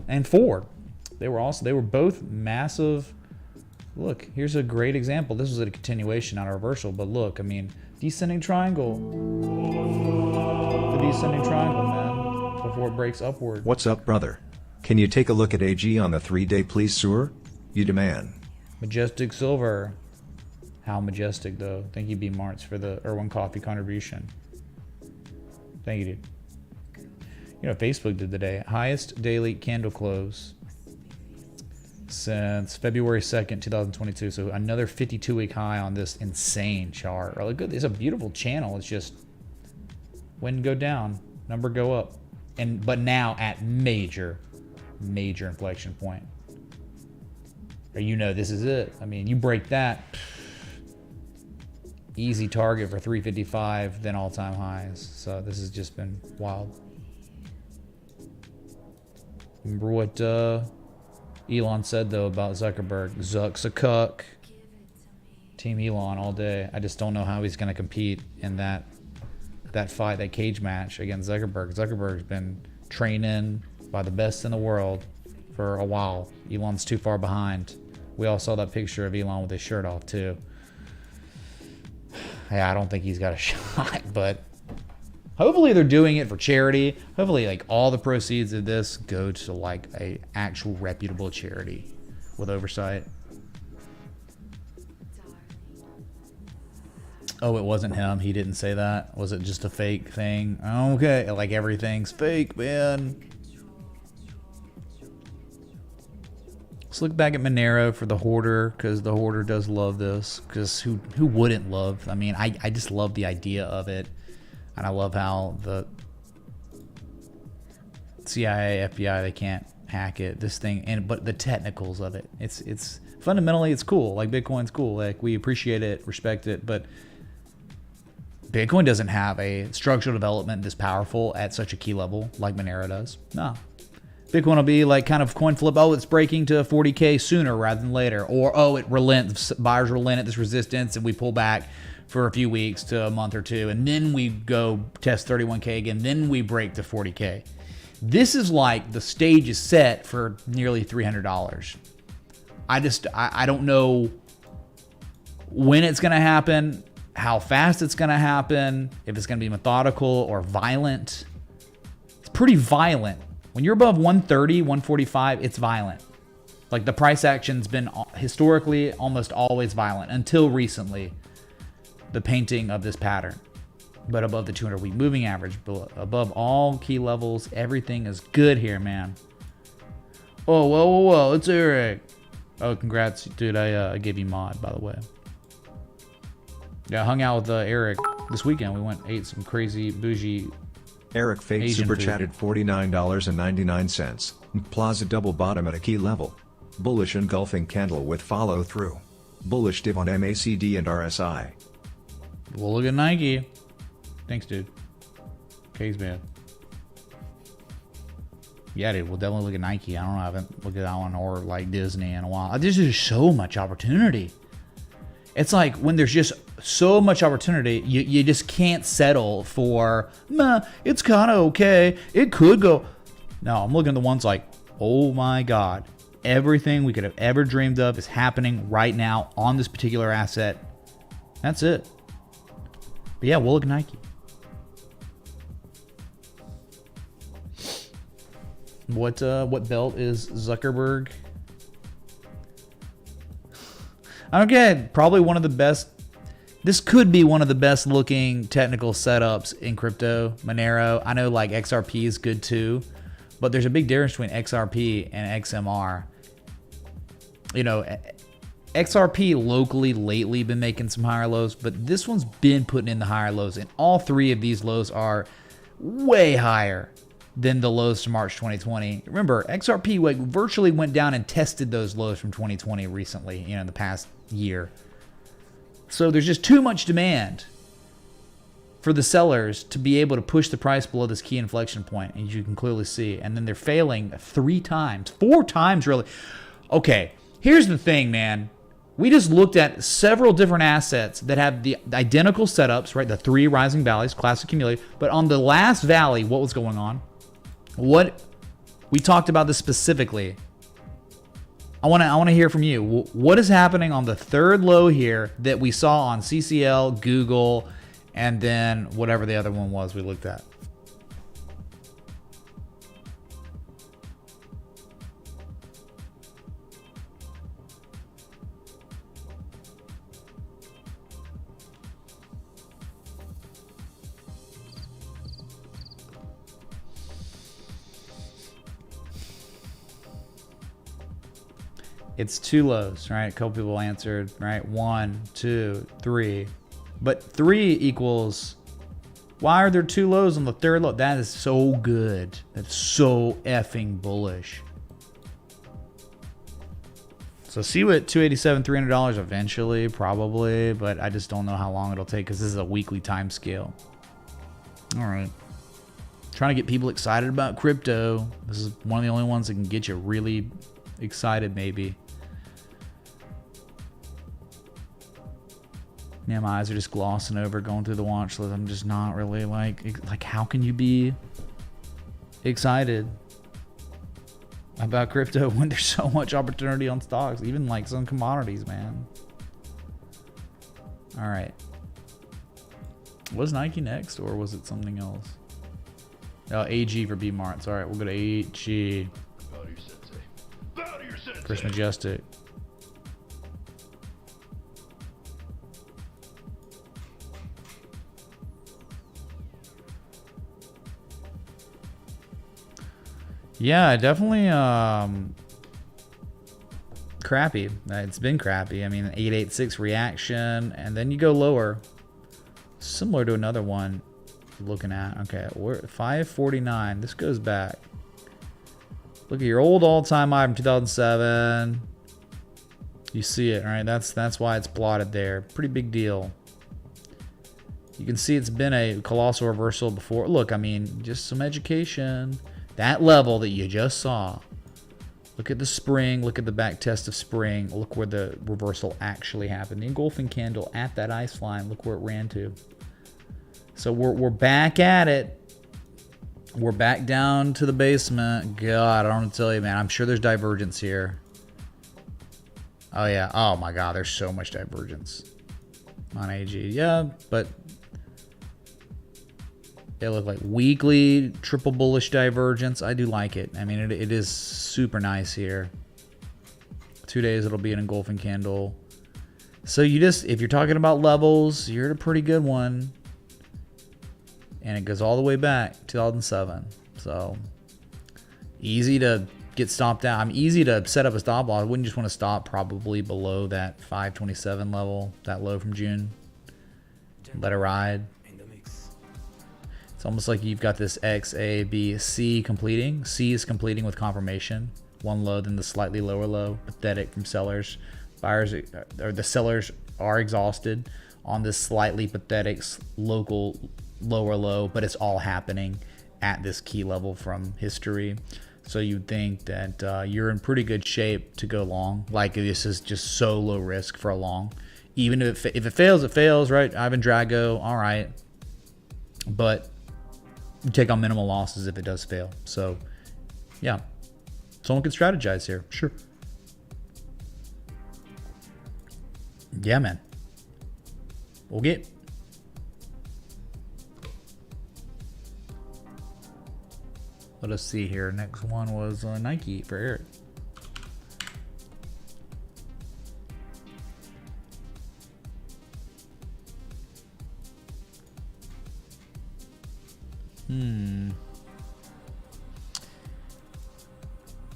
and Ford. They were both massive. Look, here's a great example. This was a continuation, not a reversal, but look, I mean, descending triangle. The descending triangle, man, before it breaks upward. What's up, brother? Can you take a look at AG on the 3-day, please, sir? You demand. Majestic silver. How majestic, though. Thank you, B. Martz, for the Irwin Coffee contribution. Thank you, dude. You know, Facebook did today. Highest daily candle close since February 2nd, 2022. So another 52-week high on this insane chart. Really good. It's a beautiful channel. It's just when go down, number go up. But now at major inflection point. Or you know this is it. I mean, you break that. Easy target for 355, then all-time highs. So this has just been wild. Remember what Elon said, though, about Zuckerberg. Zuck's a cuck. Team Elon all day. I just don't know how he's going to compete in that that fight, that cage match against Zuckerberg. Zuckerberg's been training by the best in the world for a while. Elon's too far behind. We all saw that picture of Elon with his shirt off too. Yeah, I don't think he's got a shot, but hopefully they're doing it for charity. Hopefully, like, all the proceeds of this go to like a actual reputable charity with oversight. Oh, it wasn't him. He didn't say that. Was it just a fake thing? Okay, like everything's fake, man. Let's look back at Monero for the Hoarder, because the Hoarder does love this. Because who wouldn't love? I mean, I just love the idea of it. And I love how the CIA, FBI, they can't hack it. This thing, but the technicals of it, it's fundamentally it's cool. Like, Bitcoin's cool. Like, we appreciate it, respect it, but Bitcoin doesn't have a structural development this powerful at such a key level like Monero does. No. Bitcoin will be like kind of coin flip. Oh, it's breaking to 40K sooner rather than later. Or, oh, it relents. Buyers relent at this resistance and we pull back for a few weeks to a month or two. And then we go test 31K again. Then we break to 40K. This is like the stage is set for nearly $300. I don't know when it's going to happen, how fast it's going to happen, if it's going to be methodical or violent. It's pretty violent. When you're above 130, 145, it's violent. Like, the price action's been historically almost always violent until recently, the painting of this pattern. But above the 200-week moving average, above all key levels, everything is good here, man. Oh, whoa, it's Eric. Oh, congrats, dude. I gave you mod, by the way. Yeah, I hung out with Eric this weekend. We went ate some crazy bougie Eric Fake Asian super food. chatted $49.99. Plaza double bottom at a key level. Bullish engulfing candle with follow through. Bullish div on MACD and RSI. We'll look at Nike. Thanks, dude. K's man. Yeah, dude. We'll definitely look at Nike. I don't know. I haven't looked at that one or like Disney in a while. There's just so much opportunity. It's like when there's just so much opportunity, you just can't settle for, nah, it's kind of okay. It could go. No, I'm looking at the ones like, oh my God. Everything we could have ever dreamed of is happening right now on this particular asset. That's it. But yeah, we'll look at Nike. What belt is Zuckerberg? Okay, probably one of the best. This could be one of the best looking technical setups in crypto. Monero. I know like XRP is good too, but there's a big difference between XRP and XMR. You know, XRP locally lately been making some higher lows, but this one's been putting in the higher lows, and all three of these lows are way higher than the lows to March 2020. Remember, XRP like virtually went down and tested those lows from 2020 recently, you know, in the past year. So there's just too much demand for the sellers to be able to push the price below this key inflection point, as you can clearly see. And then they're failing 4 times really. Okay, here's the thing, man. We just looked at several different assets that have the identical setups, right? The 3 rising valleys, classic accumulator. But on the last valley, what was going on? What we talked about this specifically. I want to hear from you. What is happening on the third low here that we saw on CCL, Google, and then whatever the other one was we looked at? It's 2 lows, right? A couple people answered, right? 1, 2, 3. But 3 equals, why are there 2 lows on the third low? That is so good. That's so effing bullish. So see what $287, $300 eventually, probably, but I just don't know how long it'll take because this is a weekly time scale. All right. Trying to get people excited about crypto. This is one of the only ones that can get you really excited, maybe. Yeah, my eyes are just glossing over, going through the watch list. I'm just not really like how can you be excited about crypto when there's so much opportunity on stocks, even like some commodities, man. All right. Was Nike next, or was it something else? Oh, AG for B-Marts. All right, we'll go to AG. First Majestic. Yeah, definitely crappy. It's been crappy. I mean, 886 reaction, and then you go lower. Similar to another one you're looking at. Okay, we're 549. This goes back. Look at your old all-time high from 2007. You see it, right? That's why it's plotted there. Pretty big deal. You can see it's been a colossal reversal before. Look, I mean, just some education. That level that you just saw. Look at the spring. Look at the back test of spring. Look where the reversal actually happened. The engulfing candle at that ice line. Look where it ran to. So we're back at it. We're back down to the basement. God, I don't want to tell you, man. I'm sure there's divergence here. Oh, yeah. Oh, my God. There's so much divergence on AG. Yeah, but they look like weekly triple bullish divergence. I do like it. I mean, it is super nice here. 2 days, it'll be an engulfing candle. So you just, if you're talking about levels, you're at a pretty good one. And it goes all the way back, 2007. So easy to get stopped out. I mean, easy to set up a stop loss. I wouldn't just want to stop probably below that 527 level, that low from June. Let it ride. It's almost like you've got this X, A, B, C completing. C is completing with confirmation. One low, then the slightly lower low. Pathetic from sellers. Buyers, or the sellers are exhausted on this slightly pathetic local lower low, but it's all happening at this key level from history. So you'd think that you're in pretty good shape to go long. Like this is just so low risk for a long. Even if it fails, it fails, right? Ivan Drago, all right. But you take on minimal losses if it does fail. So yeah, someone could strategize here. Sure. Yeah, man. We'll get. Let us see here. Next one was Nike for Eric. You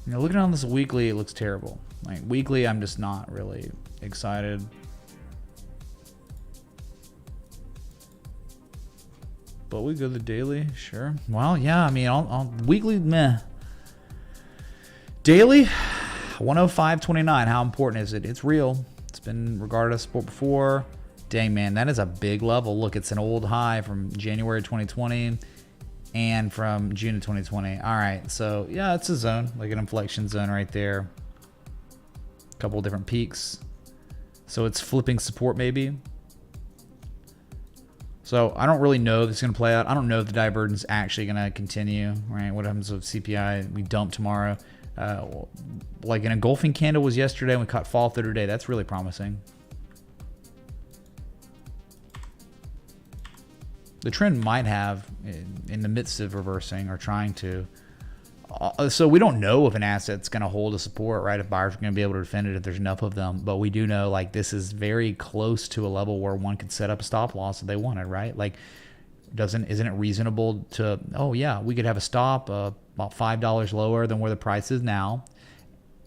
know, looking on this weekly, it looks terrible. Like weekly, I'm just not really excited. But we go to the daily, sure. Well, yeah, I mean, on weekly, meh. Daily, 105.29. How important is it? It's real. It's been regarded as support before. Dang, man, that is a big level. Look, it's an old high from January 2020 and from June of 2020. All right, so yeah, it's a zone, like an inflection zone right there. A couple different peaks. So it's flipping support maybe. So I don't really know if it's going to play out. I don't know if the divergence is actually going to continue, right? What happens with CPI? We dump tomorrow. Like an engulfing candle was yesterday, and we caught fall through today. That's really promising. The trend might have, in the midst of reversing or trying to. So we don't know if an asset's going to hold a support, right? If buyers are going to be able to defend it if there's enough of them. But we do know like this is very close to a level where one could set up a stop loss if they wanted, right? Like, isn't it reasonable to, oh yeah, we could have a stop about $5 lower than where the price is now.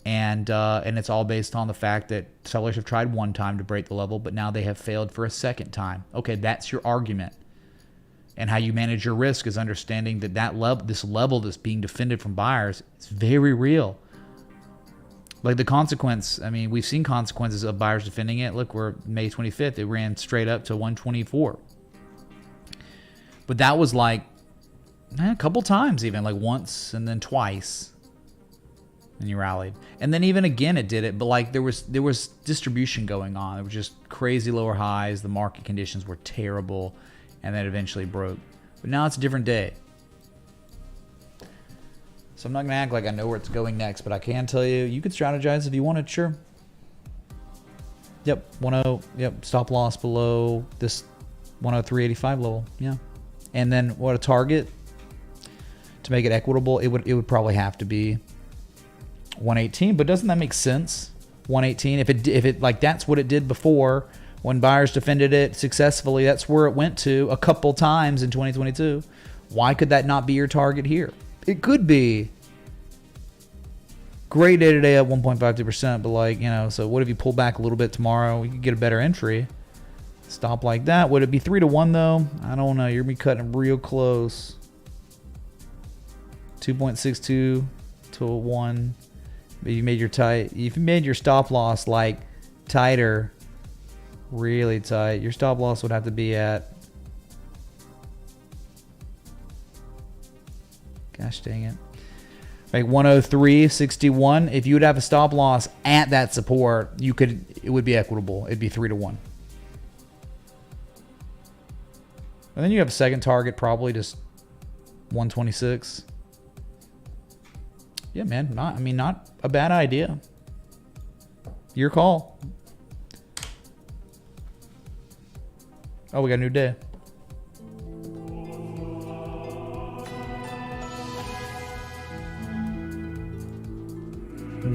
And it's all based on the fact that sellers have tried one time to break the level, but now they have failed for a second time. Okay, that's your argument. And how you manage your risk is understanding that this level that's being defended from buyers is very real. Like the consequence, I mean, we've seen consequences of buyers defending it. Look, we're May 25th. It ran straight up to 124. But that was like a couple times even, like once and then twice. and you rallied. And then even again it did it, but like there was distribution going on. It was just crazy lower highs. The market conditions were terrible, and then eventually broke. But now it's a different day. So I'm not gonna act like I know where it's going next, but I can tell you, you could strategize if you wanted, sure. Yep, 10, yep, stop loss below this 103.85 level, yeah. And then what a target to make it equitable, it would probably have to be 118, but doesn't that make sense? 118, if it like that's what it did before when buyers defended it successfully, that's where it went to a couple times in 2022. Why could that not be your target here? It could be. Great day today at 1.52%, but like, you know, so what if you pull back a little bit tomorrow? You could get a better entry. Stop like that. Would it be 3-1 though? I don't know. You're gonna be cutting real close. 2.62 to 1. But you made your tight. If you made your stop loss like tighter, really tight, your stop loss would have to be at. Gosh dang it. Like 103.61. If you would have a stop loss at that support, it would be equitable. It'd be 3-1. And then you have a second target, probably just 126. Yeah, man. Not a bad idea. Your call. Oh, we got a new day.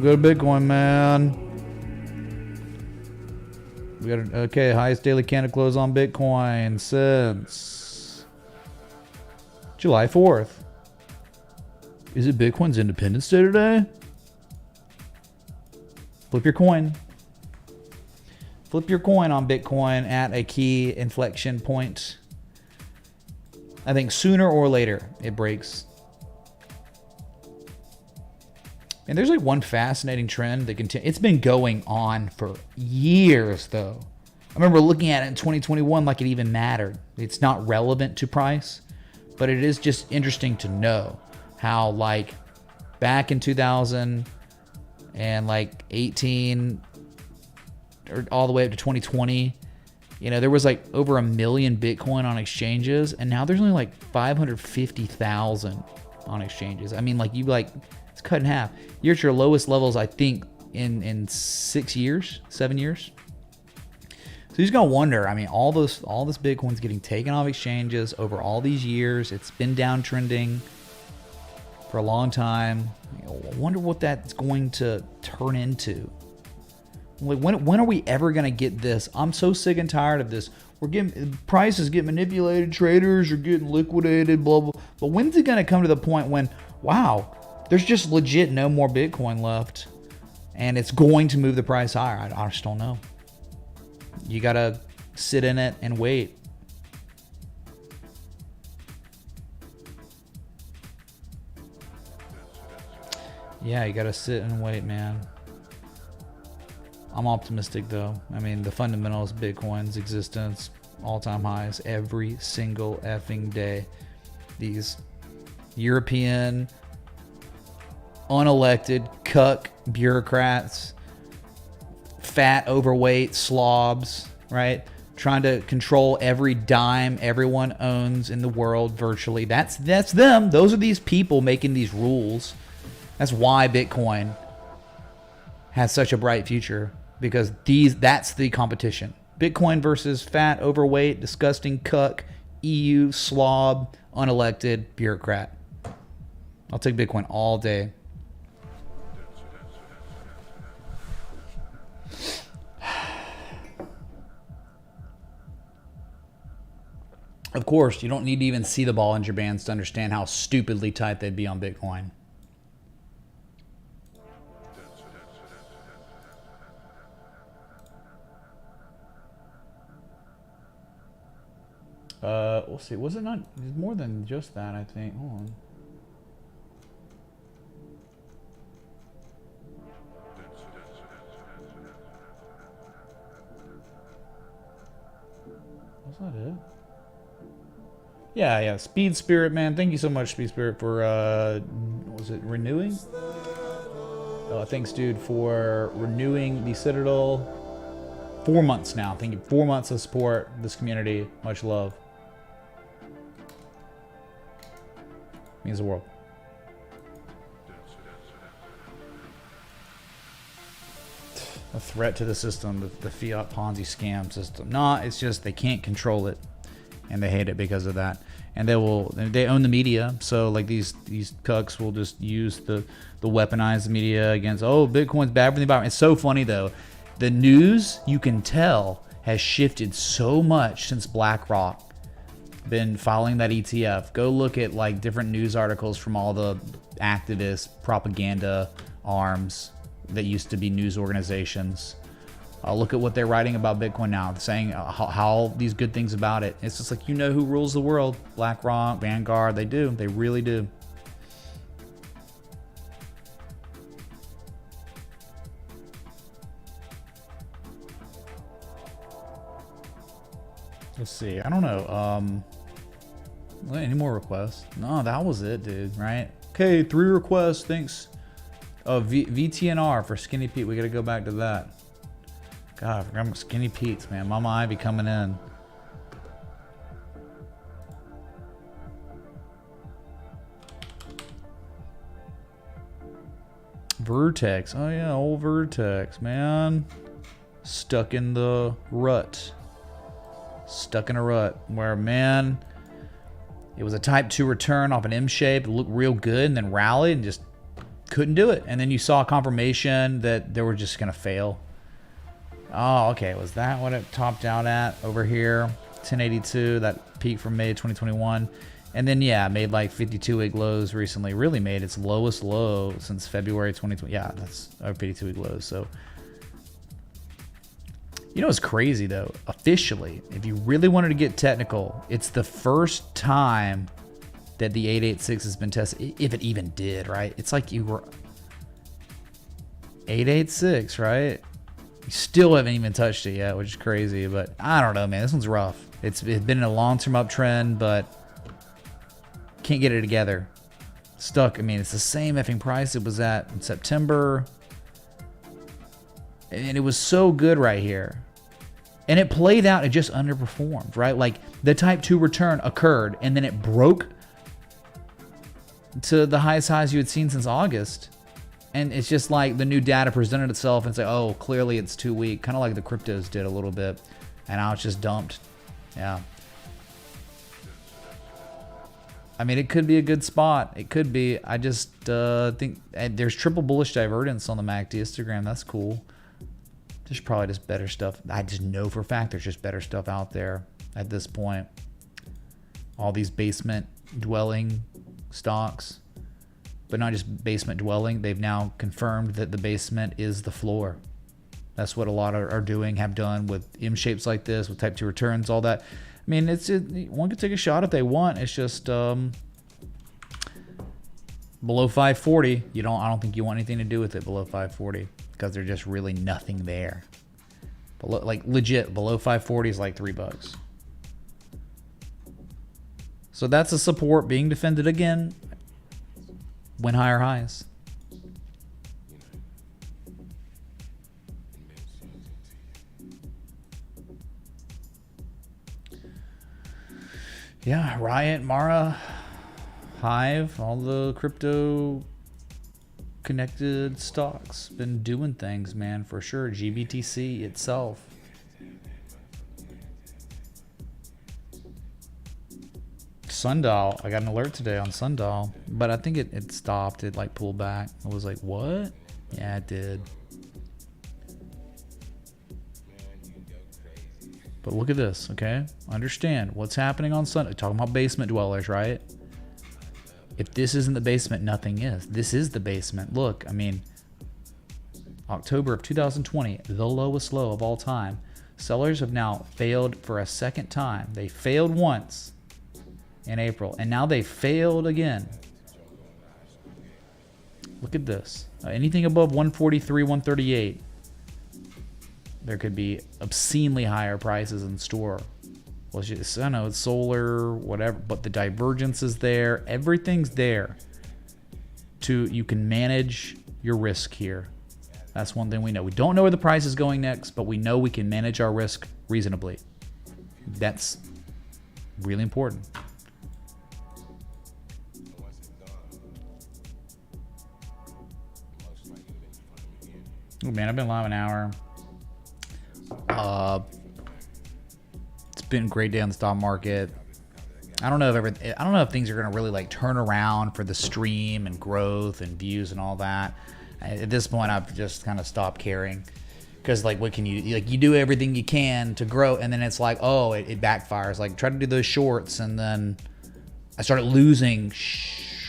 Go to Bitcoin, man. We got okay, highest daily candle close on Bitcoin since July 4th. Is it Bitcoin's Independence Day today? Flip your coin. Flip your coin on Bitcoin at a key inflection point. I think sooner or later it breaks. And there's like one fascinating trend that continues. It's been going on for years, though. I remember looking at it in 2021 like it even mattered. It's not relevant to price, but it is just interesting to know how, like, back in 2000 and like 18 or all the way up to 2020, you know, there was like over 1 million Bitcoin on exchanges, and now there's only like 550,000 on exchanges. I mean, like, it's cut in half. You're at your lowest levels, I think, in 7 years. So he's gonna wonder. I mean, all this Bitcoin's getting taken off exchanges over all these years. It's been downtrending for a long time. I wonder what that's going to turn into. Like, when are we ever gonna get this? I'm so sick and tired of this. Prices get manipulated, traders are getting liquidated, blah blah. But when's it gonna come to the point when, wow, there's just legit no more Bitcoin left, and it's going to move the price higher? I just don't know. You gotta sit in it and wait. Yeah, you gotta sit and wait, man. I'm optimistic though. I mean, the fundamentals of Bitcoin's existence, all-time highs every single effing day. These European unelected cuck bureaucrats, fat, overweight slobs, right? Trying to control every dime everyone owns in the world virtually. That's them. Those are these people making these rules. That's why Bitcoin has such a bright future, because that's the competition. Bitcoin versus fat, overweight, disgusting cuck, EU slob, unelected bureaucrat. I'll take Bitcoin all day. Of course, you don't need to even see the Bollinger Bands to understand how stupidly tight they'd be on Bitcoin. We'll see. Was it not? It's more than just that, I think. Hold on. Was that it? Yeah. Speed Spirit, man. Thank you so much, Speed Spirit, for was it renewing? Thanks, dude, for renewing the Citadel. 4 months now. Thank you. 4 months of support. This community. Much love. Means the world. A threat to the system, the fiat Ponzi scam system. No, it's just they can't control it, and they hate it because of that. And they own the media, so like these cucks will just use the weaponized media against, oh, Bitcoin's bad for the environment. It's so funny though. The news, you can tell, has shifted so much since BlackRock been following that ETF. Go look at like different news articles from all the activist propaganda arms that used to be news organizations. Look at what they're writing about Bitcoin now, saying how these good things about it. It's just like, you know who rules the world. BlackRock, Vanguard, they do. They really do. Let's see. I don't know. Any more requests? No, that was it, dude, right? Okay, 3 requests. Thanks. VTNR for Skinny Pete. We got to go back to that. God, I forgot Skinny Pete's, man. Mama Ivy coming in. Vertex. Oh, yeah, old Vertex, man. Stuck in the rut. Stuck in a rut where, man, it was a type 2 return off an M shape. It looked real good and then rallied and just couldn't do it. And then you saw confirmation that they were just going to fail. Oh, okay. Was that what it topped out at over here? 1082, that peak from May 2021. And then, yeah, made like 52-week lows recently. Really made its lowest low since February 2020. Yeah, that's a 52-week lows. So, you know what's crazy, though? Officially, if you really wanted to get technical, it's the first time that the 886 has been tested, if it even did, right? It's like you were 886, right? You still haven't even touched it yet, which is crazy, but I don't know, man. This one's rough. It's been in a long-term uptrend, but can't get it together. Stuck. I mean, it's the same effing price it was at in September, and it was so good right here. And it played out, it just underperformed, right? Like the type 2 return occurred, and then it broke to the highest highs you had seen since August. And it's just like the new data presented itself and say, oh, clearly it's too weak. Kind of like the cryptos did a little bit. And now it's just dumped. Yeah. I mean, it could be a good spot. It could be. I just think there's triple bullish divergence on the MACD histogram. That's cool. There's probably just better stuff. I just know for a fact there's just better stuff out there at this point. All these basement dwelling stocks. But not just basement dwelling. They've now confirmed that the basement is the floor. That's what a lot are doing, have done with M shapes like this, with type 2 returns, all that. I mean, one could take a shot if they want. It's just below 540. I don't think you want anything to do with it below 540 because there's just really nothing there. Below, like legit, below 540 is like $3. So that's a support being defended again. When higher highs. Yeah, Riot, Mara, Hive, all the crypto connected stocks been doing things, man, for sure. GBTC itself. Sundial, I got an alert today on Sundial, but I think it stopped. It like pulled back. I was like, what? Yeah, it did. But look at this, okay? Understand what's happening on Sunday. Talking about basement dwellers, right? If this isn't the basement, nothing is. This is the basement. Look, I mean, October of 2020, the lowest low of all time. Sellers have now failed for a second time. They failed once in April, and now they failed again. Look at this. Anything above 143, 138, there could be obscenely higher prices in store. Well, it's just, I know it's solar, whatever, but the divergence is there. Everything's there. You can manage your risk here. That's one thing we know. We don't know where the price is going next, but we know we can manage our risk reasonably. That's really important. Oh man, I've been live an hour. It's been a great day on the stock market. I don't know if things are gonna really like turn around for the stream and growth and views and all that. At this point, I've just kind of stopped caring, because like, what can you like? You do everything you can to grow, and then it's like, oh, it backfires. Like, try to do those shorts, and then I started losing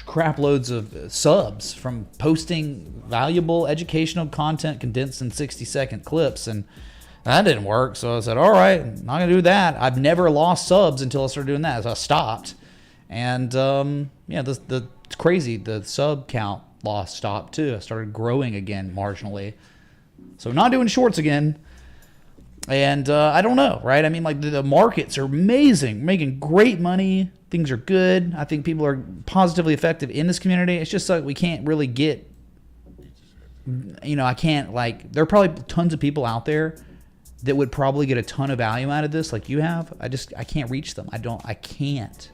crap loads of subs from posting valuable educational content condensed in 60-second clips, and that didn't work. So I said, all right, I'm not gonna do that. I've never lost subs until I started doing that, so I stopped. And yeah, it's crazy. The sub count loss stopped too. I started growing again marginally. So not doing shorts again. And I don't know, right? I mean, like, the markets are amazing, making great money. Things are good. I think people are positively effective in this community. It's just like we can't really get, I can't, like, there are probably tons of people out there that would probably get a ton of value out of this like you have. I can't reach them. I can't.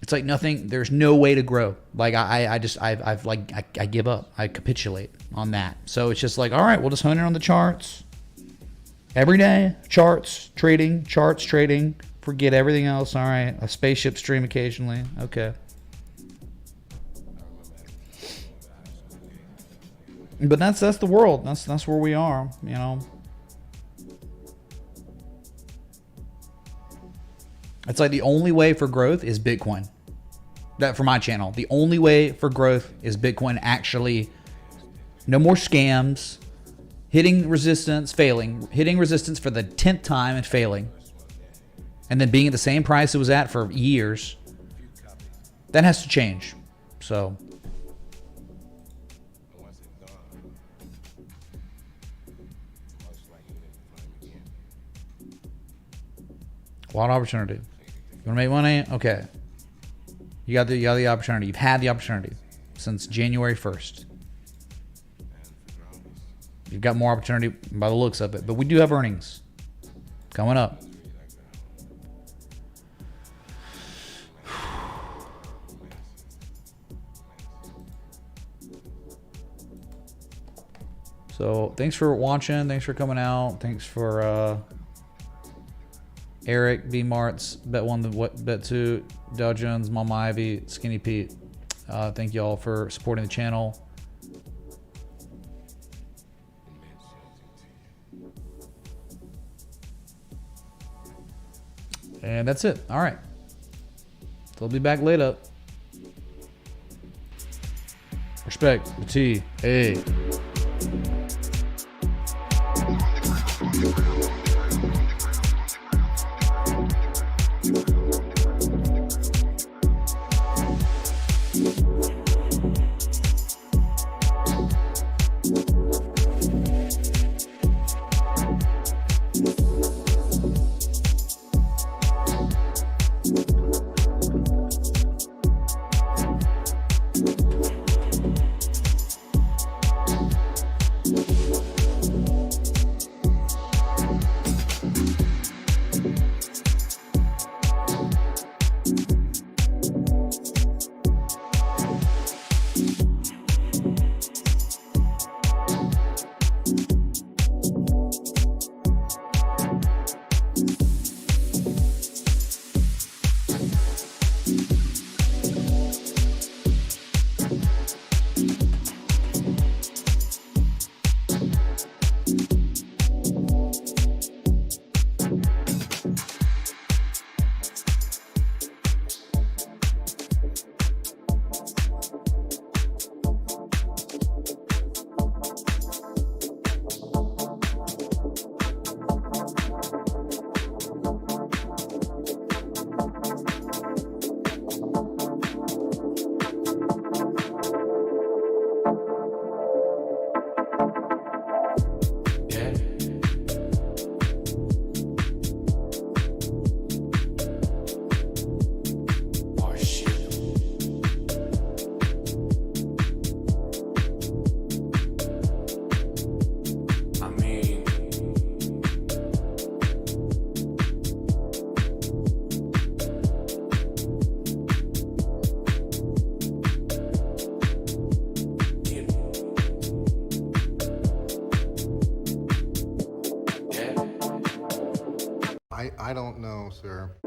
It's like nothing, there's no way to grow. Like, I give up. I capitulate on that. So it's just like, all right, we'll just hone in on the charts. Every day, charts, trading, forget everything else. All right, a spaceship stream occasionally. Okay. But that's the world. That's where we are, It's like the only way for growth is Bitcoin. That for my channel, the only way for growth is Bitcoin actually. No more scams. Hitting resistance, failing. Hitting resistance for the 10th time and failing. And then being at the same price it was at for years. That has to change. So. A lot of opportunity. You want to make money? Okay. You got the opportunity. You've had the opportunity since January 1st. You've got more opportunity by the looks of it. But we do have earnings coming up. So thanks for watching. Thanks for coming out. Thanks for Eric, B Marts, Bet1, Bet2, Dow Jones, Mama Ivy, Skinny Pete. Thank you all for supporting the channel. And that's it. All right. So I'll be back later. Respect the T. A. I don't know, sir.